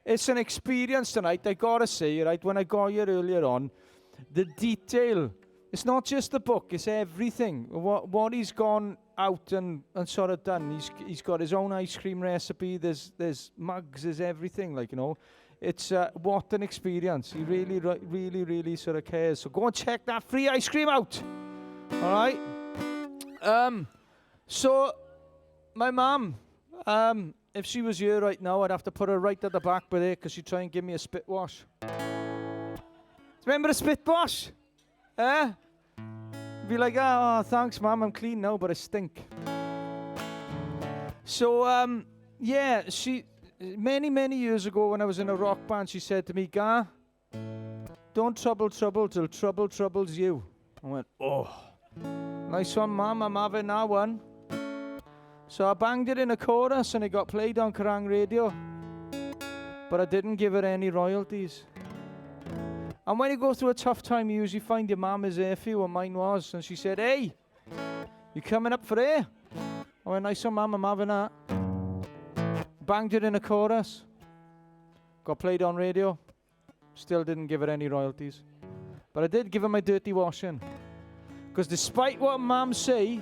H: It's an experience tonight, I gotta say, right? When I got here earlier on, the detail it's not just the book, it's everything. What he's gone out and sort of done. He's got his own ice cream recipe. There's mugs, there's everything, like, you know. It's what an experience. He really sort of cares. So go and check that free ice cream out. All right. So my mum, if she was here right now, I'd have to put her right at the back with it because she'd try and give me a spit wash. Remember a spit wash? Be like, oh, thanks, Mum, I'm clean now, but I stink. So, yeah, she, many years ago when I was in a rock band, she said to me, Gar, don't trouble till trouble troubles you. I went, oh, nice one, Mum, I'm having that one. So I banged it in a chorus and it got played on Kerrang radio. But I didn't give her any royalties. And when you go through a tough time, you usually find your mum is there for you, and mine was. And she said, hey, you coming up for air? I went, nice one, Mum, I'm having that. Banged it in a chorus. Got played on radio. Still didn't give her any royalties. But I did give her my dirty washing. Because despite what mums say,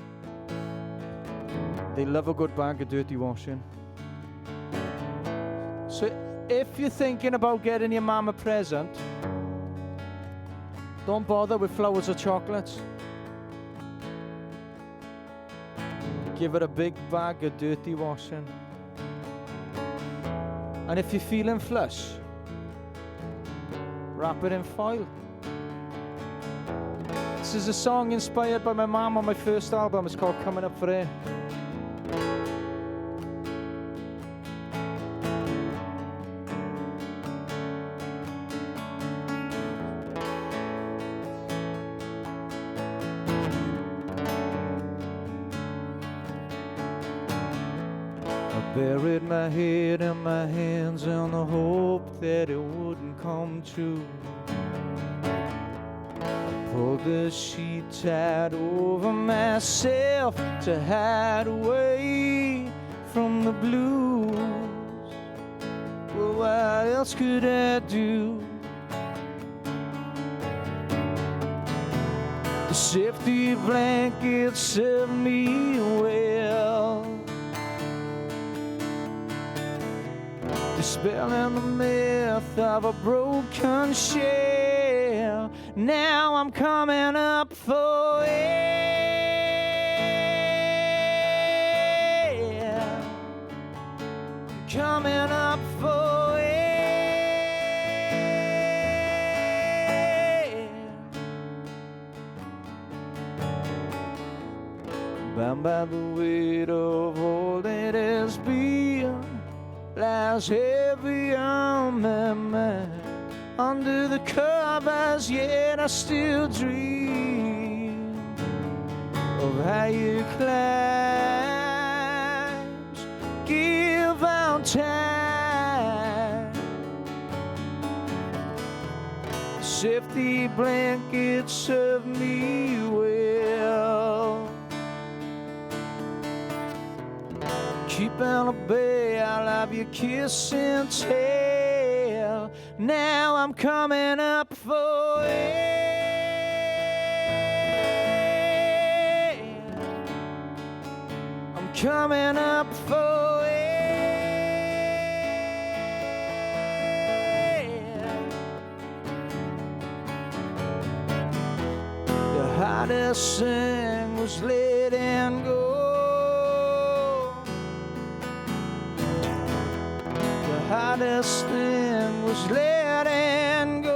H: they love a good bag of dirty washing. So if you're thinking about getting your mum a present, don't bother with flowers or chocolates. Give her a big bag of dirty washing. And if you're feeling flush, wrap it in foil. This is a song inspired by my mum on my first album. It's called Coming Up For Air. Buried my head in my hands in the hope that it wouldn't come true. I pulled the sheet tight over myself to hide away from the blues. Well, what else could I do? The safety blanket served me well, dispelling the myth of a broken shell. Now I'm coming up for air. I'm coming up for air. Bound by the weight of all that has been, lies heavy on my mind. Under the covers, yet I still dream of higher climbs. Give out time. Safety blanket served me well. Keep on a bay, I'll have your kiss and tell. Now I'm coming up for air. I'm coming up for air. The hardest thing was letting go. Hardest thing was letting go.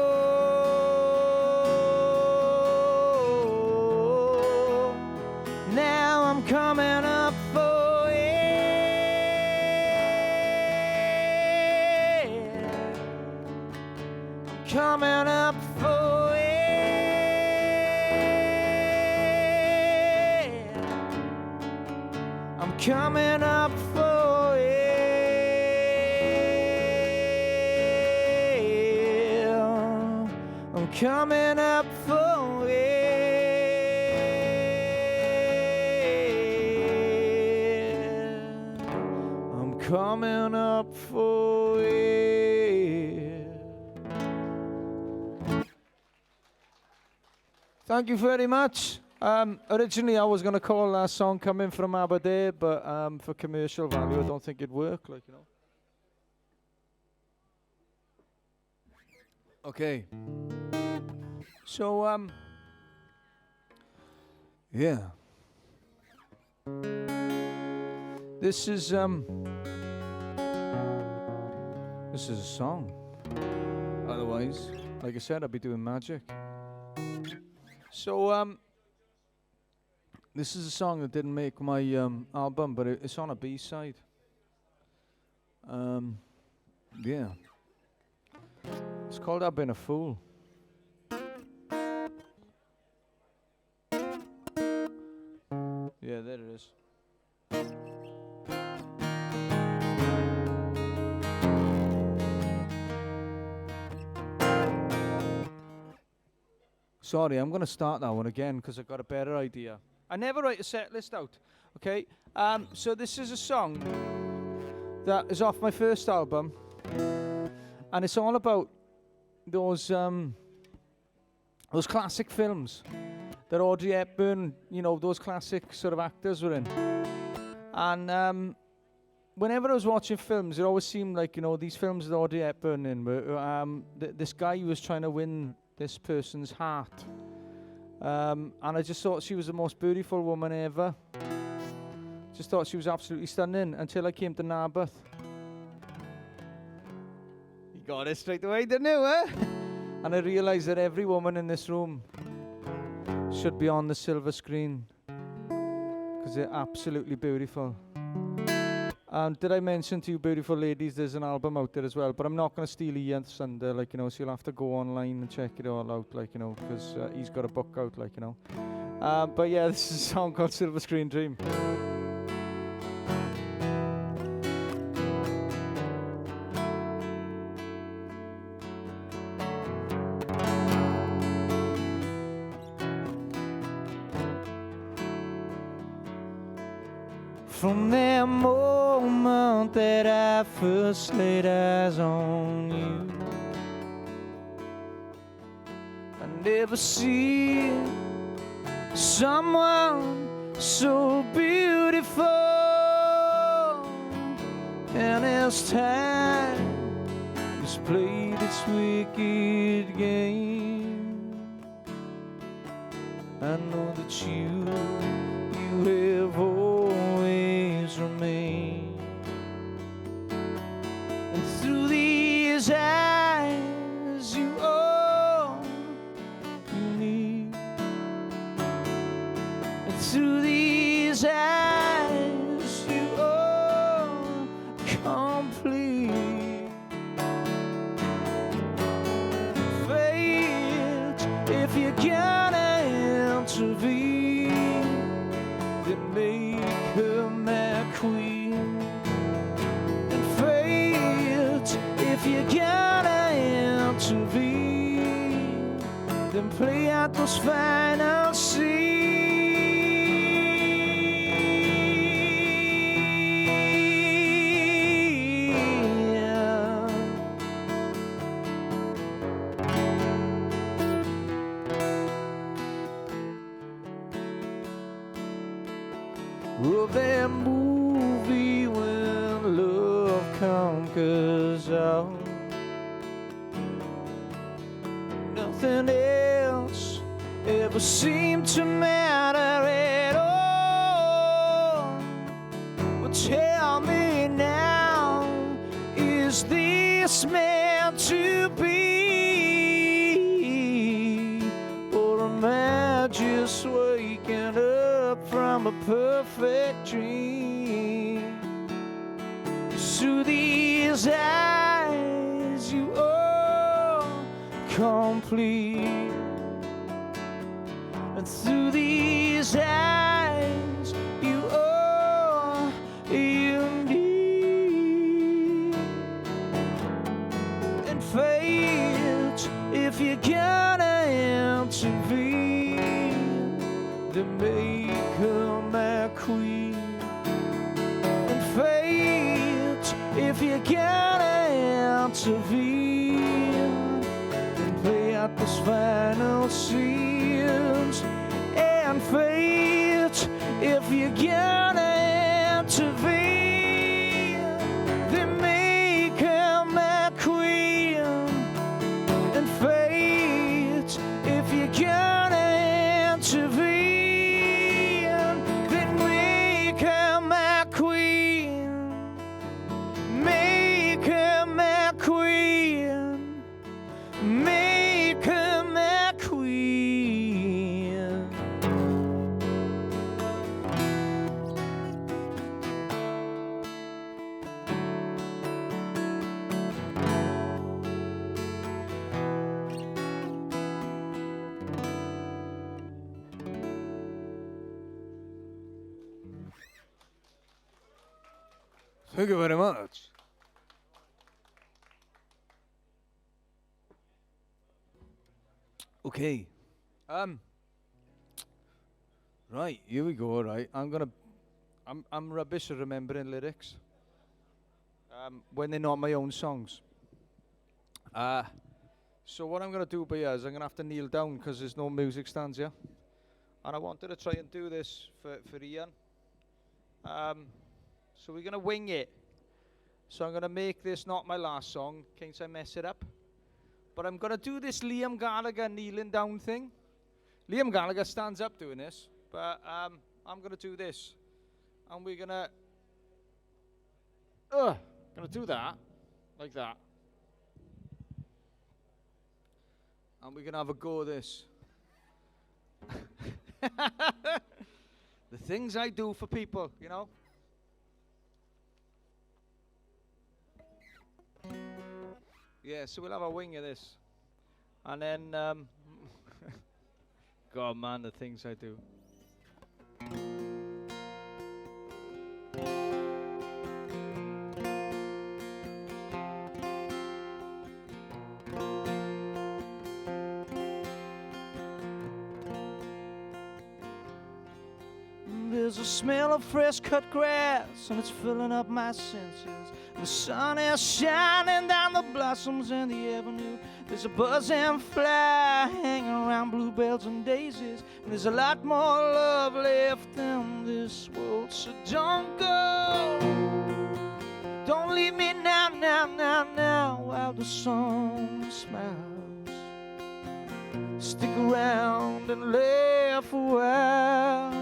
H: Now I'm coming up for air. I'm coming up for air. I'm coming up for air. Coming up for air. I'm coming up for air. Thank you very much. Originally, I was going to call that song "Coming from Aberdeen," but for commercial value, I don't think it'd work. Like, you know. Okay. So, yeah. This is a song. Otherwise, like I said, I'd be doing magic. So, this is a song that didn't make my album, but it's on a B-side. Yeah. It's called "I've Been a Fool." Yeah, there it is. Sorry, I'm going to start that one again because I've got a better idea. I never write a set list out, okay? So this is a song that is off my first album, and it's all about those classic films that Audrey Hepburn, you know, those classic sort of actors were in. And whenever I was watching films, it always seemed like, you know, these films with Audrey Hepburn in were, this guy was trying to win this person's heart. And I just thought she was the most beautiful woman ever. Just thought she was absolutely stunning until I came to Narberth. You got it straight away, didn't you, eh? And I realised that every woman in this room should be on the silver screen because they're absolutely beautiful. Did I mention to you, beautiful ladies, there's an album out there as well, but I'm not going to steal Ian's thunder, like, you know, so you'll have to go online and check it all out, like, you know, because he's got a book out, like, you know. But yeah, this is a song called Silver Screen Dream. From that moment that I first laid eyes on you, I never seen someone so beautiful. And as time has played its wicked game, I know that you have always remained. And through these eyes, you all you need. And through these eyes, you all complete. Fate, if you're gonna intervene, then make her my queen. And fate, if you're gonna intervene, then play out those final scenes. Of that movie when love conquers all, nothing else ever seemed to matter at all. But tell me now, is this meant to be, or am I just waking up from a perfect dream? Through these eyes, you are complete. And through these eyes, you are unique. And fate, if you're gonna intervene, then make her my queen. And fate, if you're gonna intervene, then play out this final scene. chance and fate. If you're gonna intervene, then make her my queen. And fate, if you're gonna intervene, then make her my queen. Make her my queen. Make her my queen.
N: Thank you very much. Okay. Right, here we go, right. I'm rubbish at remembering lyrics. When they're not my own songs. So what I'm gonna do by is I'm gonna have to kneel down because there's no music stands here. And I wanted to try and do this for Ian. So we're gonna wing it. So I'm gonna make this not my last song in case I mess it up. But I'm gonna do this Liam Gallagher kneeling down thing. Liam Gallagher stands up doing this, but I'm gonna do this. And we're gonna do that, like that. And we're gonna have a go at this. The things I do for people, you know? Yeah, so we'll have a wing of this. And then, God, man, the things I do.
H: There's a smell of fresh cut grass, and it's filling up my senses. The sun is shining down the blossoms in the avenue. There's a buzzing fly hanging around bluebells and daisies. And there's a lot more love left in this world. So don't go. Don't leave me now, now, now, now, while the sun smiles. Stick around and laugh a while.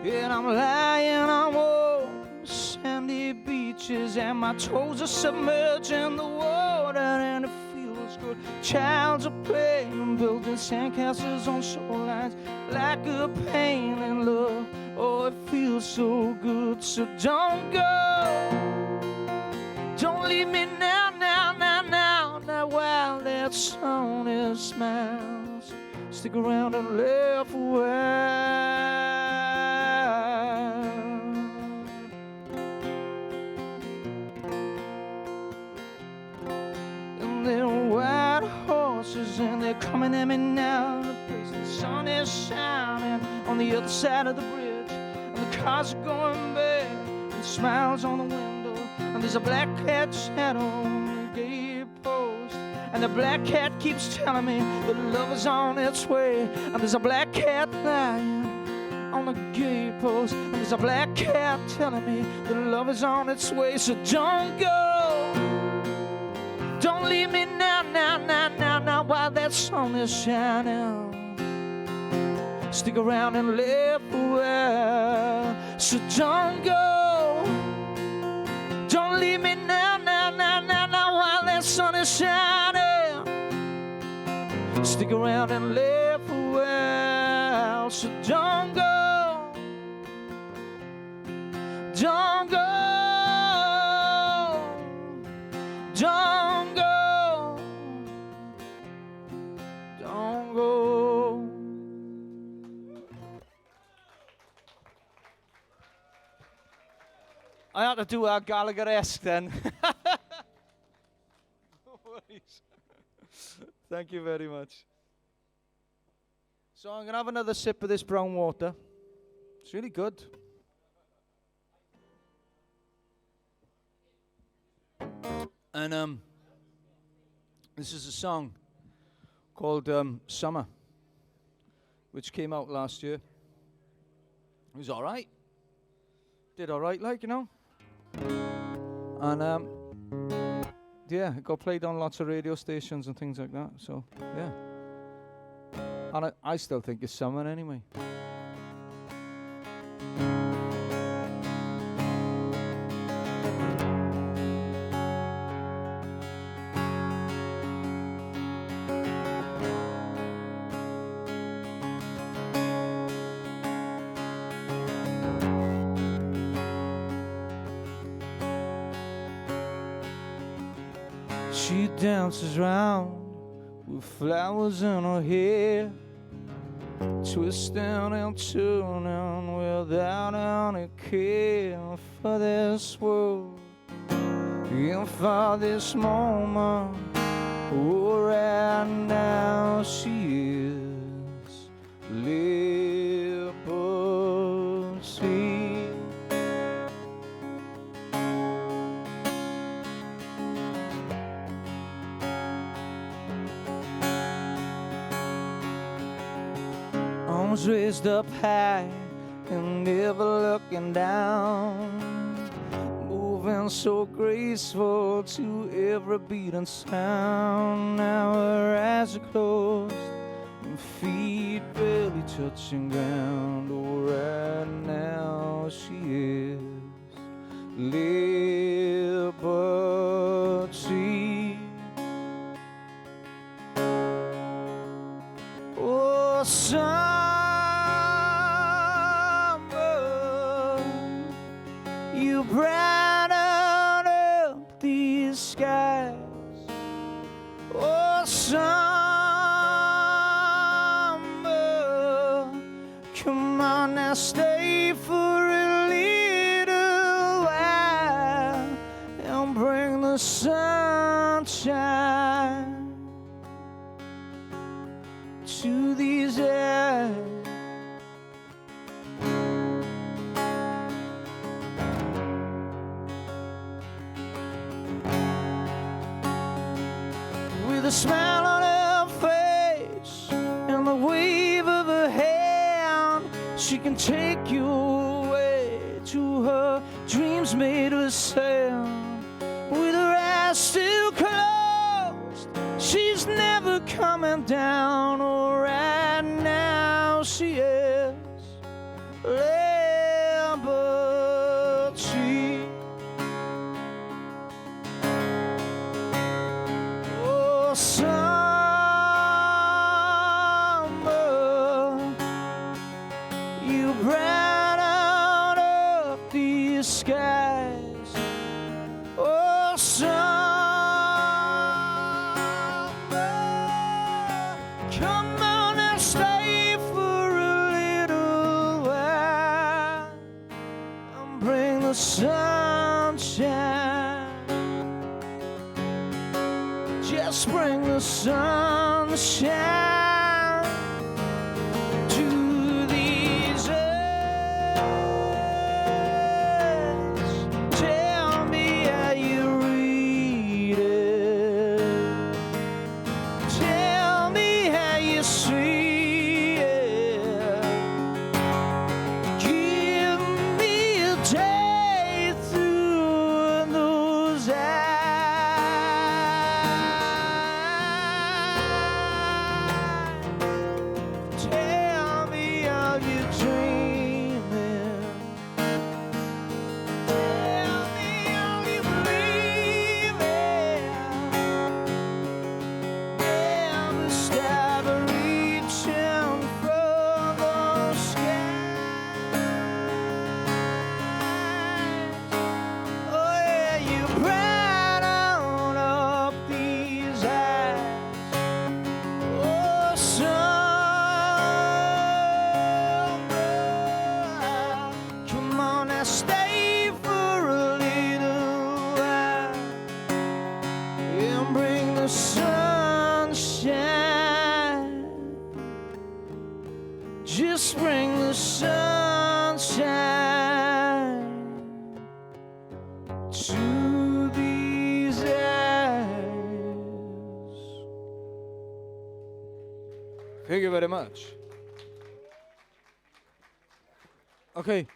H: And I'm lying on warm, sandy beaches, and my toes are submerged in the water, and it feels good. Child's are playing, building sandcastles on shorelines, like a pain in love. Oh, it feels so good. So don't go. Don't leave me now, now, now, now, now, while that sun is smiles. Stick around and laugh a while. And they're coming at me now. The sun is shining on the other side of the bridge, and the cars are going by, and smiles on the window, and there's a black cat shadow on the gate post, and the black cat keeps telling me that love is on its way, and there's a black cat lying on the gate post, and there's a black cat telling me that love is on its way. So don't go. Don't leave me now, now, now, now, now, while that sun is shining. Stick around and laugh a while. So don't go. Don't leave me now, now, now, now, now, while that sun is shining. Stick around and laugh a while. So don't go. Don't go. Don't go. Don't go. I had to do our Gallagher-esque then. No worries. Thank you very much.
N: So I'm going to have another sip of this brown water. It's really good. And this is a song called Summer, which came out last year. It was all right. Did all right, like, you know. And yeah, it got played on lots of radio stations and things like that. So yeah, and I still think it's summer anyway. She dances round with flowers in her hair, twisting and turning without any care for this world and for this moment. Oh, right now she is liberty. Arms raised up high and never looking down, moving so graceful to every beat and sound. Now her eyes are closed and feet barely touching ground. Oh, right now she is liberty. Oh, summer, you brighten up these skies. Oh, summer, come on now, stay for a little while and bring the sunshine to these eyes. With a smile on her face and the wave of her hand, she can take you away to her dreams made of sand. With her eyes still closed, she's never coming down. Oh, right now she is liberty. Oh, summer, you brighten up these skies. Oh, summer, come on and stay for a little while and bring the sunshine. Just bring the sunshine to these eyes. Tell me how you read it. Tell me how you see it. Give me a day through those eyes. Tell me how you dreaming. Tell me how you believing. Never stop reaching for those skies. Oh yeah, you brighten up these eyes. Oh, summer, come on now, stay for a little while and bring the sunshine Thank you very much. Okay.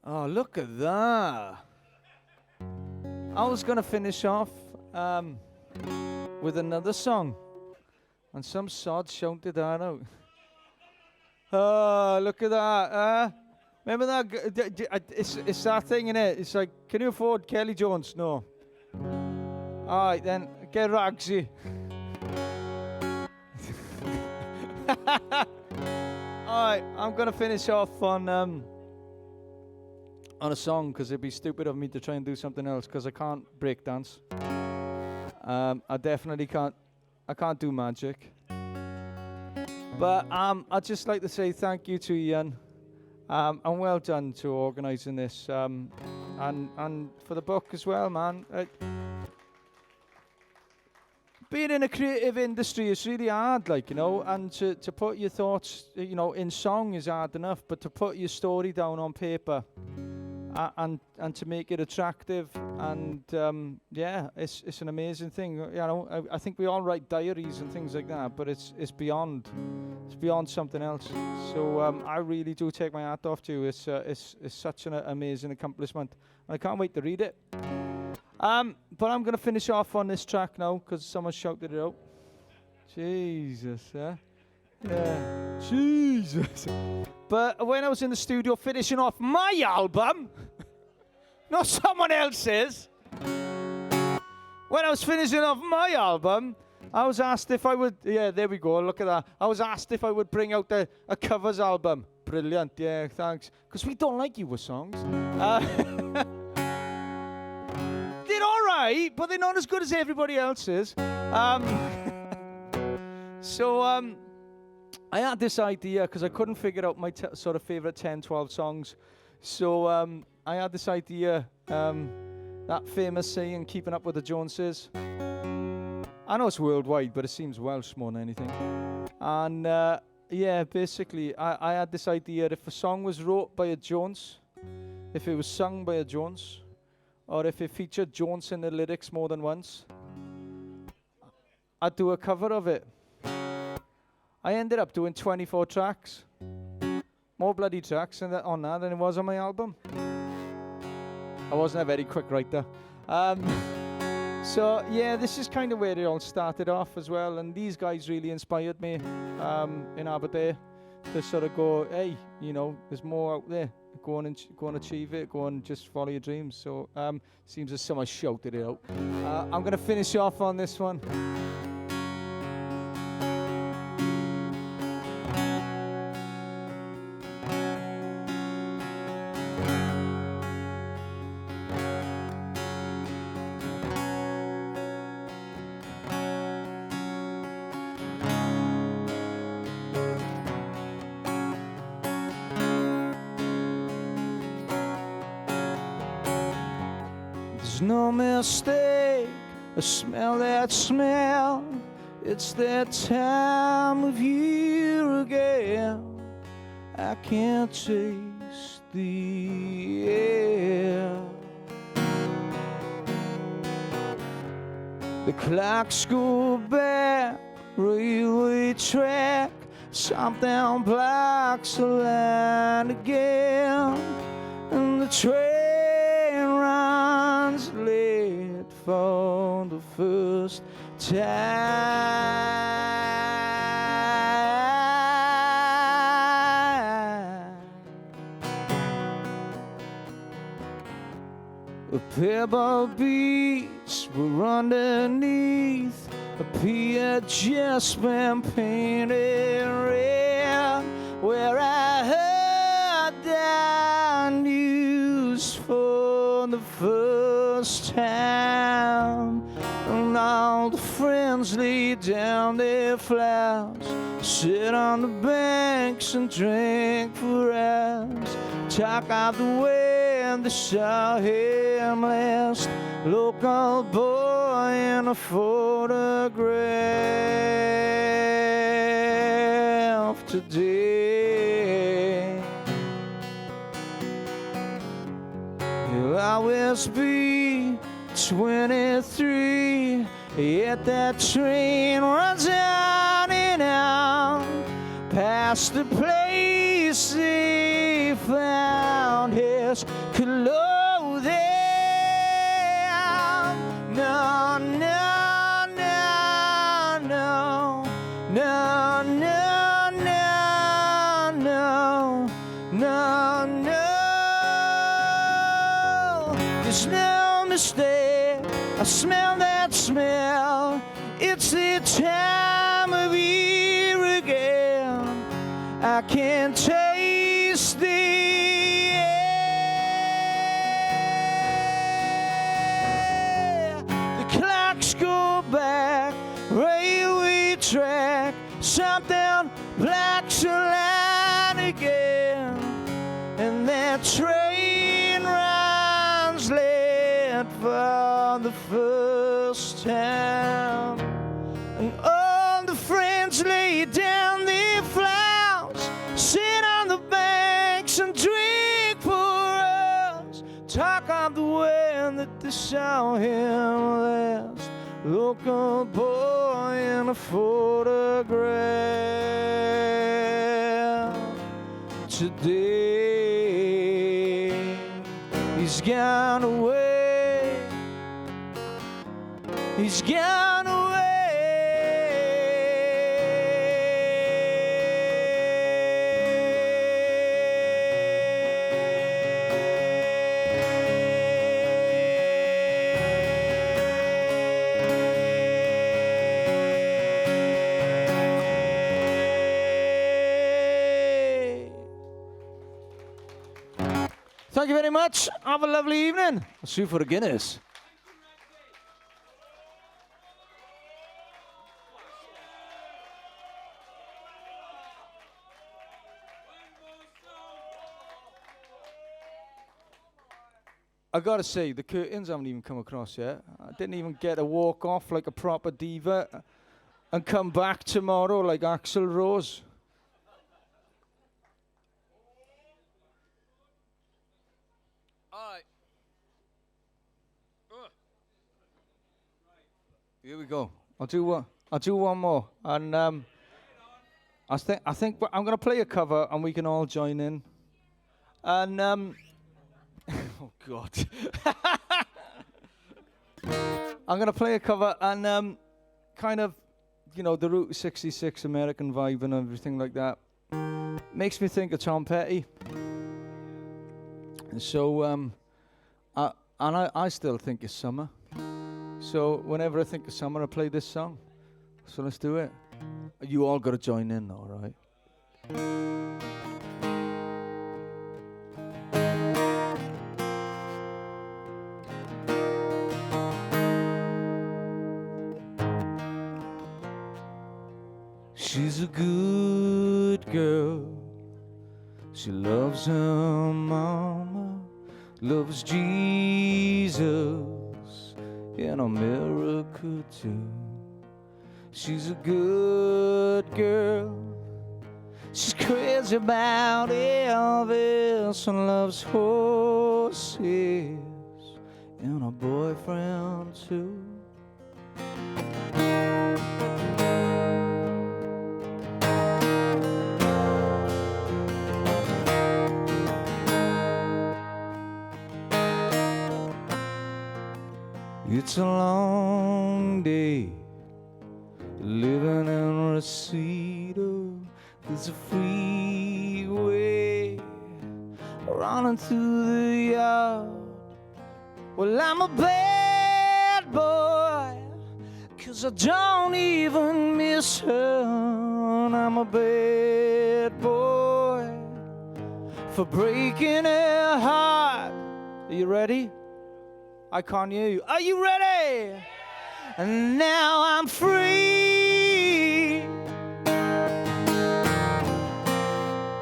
N: Oh, look at that. I was going to finish off with another song. And some sod shouted that out. Oh, look at that. Remember that? It's that thing, innit? It's like, can you afford Kelly Jones? No. All right, then. Get Ragsy. All right, I'm going to finish off on a song because it'd be stupid of me to try and do something else because I can't break dance. I definitely can't. I can't do magic. But I'd just like to say thank you to Ian. And well done to organising this. And for the book as well, man. Being in a creative industry is really hard, like, you know, and to put your thoughts, you know, in song is hard enough, but to put your story down on paper and to make it attractive, and yeah, it's an amazing thing. You know, I think we all write diaries and things like that, but it's beyond something else. So I really do take my hat off to you. It's such an amazing accomplishment. I can't wait to read it. But I'm going to finish off on this track now because someone shouted it out. Jesus, yeah. Jesus. But when I was in the studio finishing off my album, not someone else's, when I was finishing off my album, I was asked if I would, yeah, there we go, look at that. I was asked if I would bring out a covers album. Brilliant, yeah, thanks. Because we don't like you with songs. They're all right, but they're not as good as everybody else's. So I had this idea because I couldn't figure out my sort of favorite 10, 12 songs. So I had this idea, that famous saying, keeping up with the Joneses. I know it's worldwide, but it seems Welsh more than anything. And yeah, basically, I had this idea, if a song was wrote by a Jones, if it was sung by a Jones, or if it featured Jones in the lyrics more than once, I'd do a cover of it. I ended up doing 24 tracks. More bloody tracks on that than it was on my album. I wasn't a very quick writer. So, yeah, this is kind of where it all started off as well. And these guys really inspired me in Aberdeen to sort of go, hey, you know, there's more out there. Go on and achieve it. Go and just follow your dreams. So, seems as someone shouted it out. I'm going to finish off on this one. There's no mistake, I smell that smell. It's that time of year again. I can't taste the air. The clocks go back, railway track. Something blocks the line again, and the train runs late for the first time. A pebble beach were underneath, a pier just been painted red, where I heard the news for the first time. And all the friends lay down their flowers, sit on the banks and drink for hours, talk out the way they saw him last. Local boy in a photograph today. He'll always be
H: 23, yet that train runs out and out past the place they found his clothing. No, no, no, no, no, no, no, no, no, no. There's no mistake. I smell that smell. It's the time of year again. I can taste the air. The clocks go back, railway track. Something blocks the line again, and that train runs late for the first time. And all the friends lay down their flowers, sit on the banks and drink for us. Talk of the way that they saw him last. Local boy in a photograph. Today he's gone away. He's gone away. Thank you very much. Have a lovely evening. I'll see you for a Guinness. I gotta say, the curtains haven't even come across yet. I didn't even get to walk off like a proper diva and come back tomorrow like Axl Rose. Here we go. I'll do one more, and I think I'm gonna play a cover, and we can all join in. And oh God, I'm gonna play a cover, and kind of, you know, the Route 66 American vibe and everything like that. Makes me think of Tom Petty. And so I still think it's summer. So whenever I think of summer, I play this song. So let's do it. You all got to join in, all right? She's a good girl. She loves her mama, loves Jesus in America too. She's a good girl. She's crazy about Elvis and loves horses and her boyfriend too. It's a long day living in Reseda. There's a freeway running through the yard. Well, I'm a bad boy, 'cause I don't even miss her. And I'm a bad boy for breaking her heart. Are you ready? I can't hear you. Are you ready? Yeah. And now I'm free.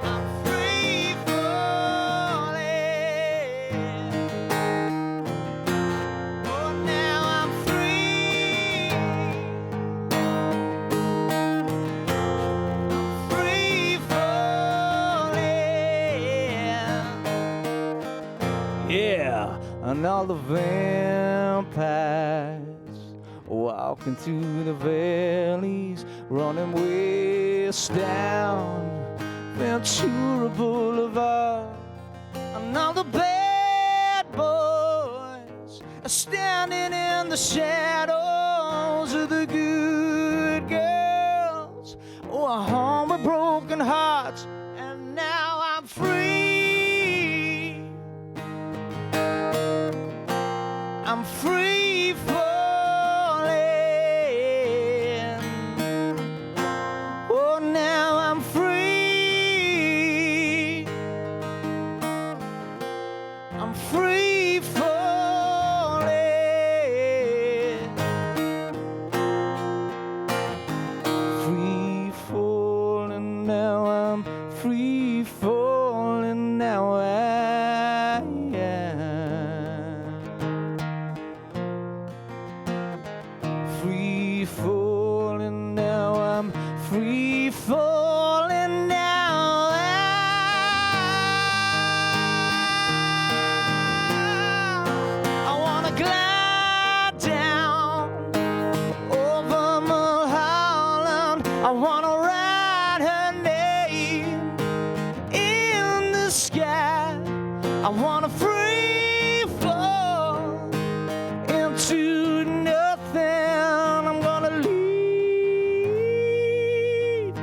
H: I'm free falling. Oh, now I'm free. I'm free falling. Yeah. and all the vampires walking through the valleys, running west down Ventura Boulevard, and all the bad boys are standing in the shadows of the good girls who are home with broken hearts, and now I'm free. I'm free falling. Oh, now I'm free. I'm free falling. Free falling now. I'm free falling now. I am free falling now. I'm free falling now. I wanna glide down over Mulholland. I wanna write her name in the sky. I wanna free fall into nothing. I'm gonna leave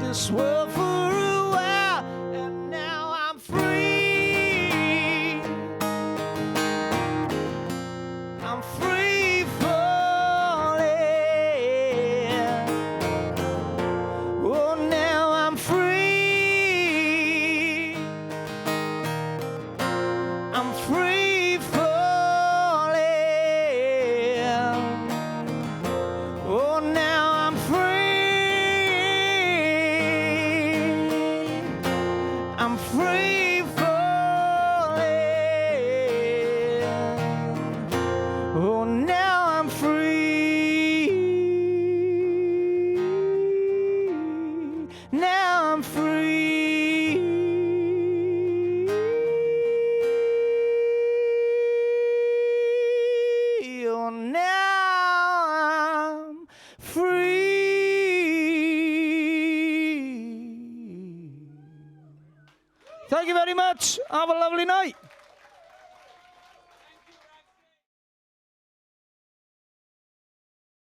H: this world for a while, and now I'm free. I'm free falling. Oh, now I'm free. I'm free falling. Oh, now I'm free. I'm free falling. Oh, now I'm free. Now I'm free. Oh, now I'm free. Thank you very much. Have a lovely night.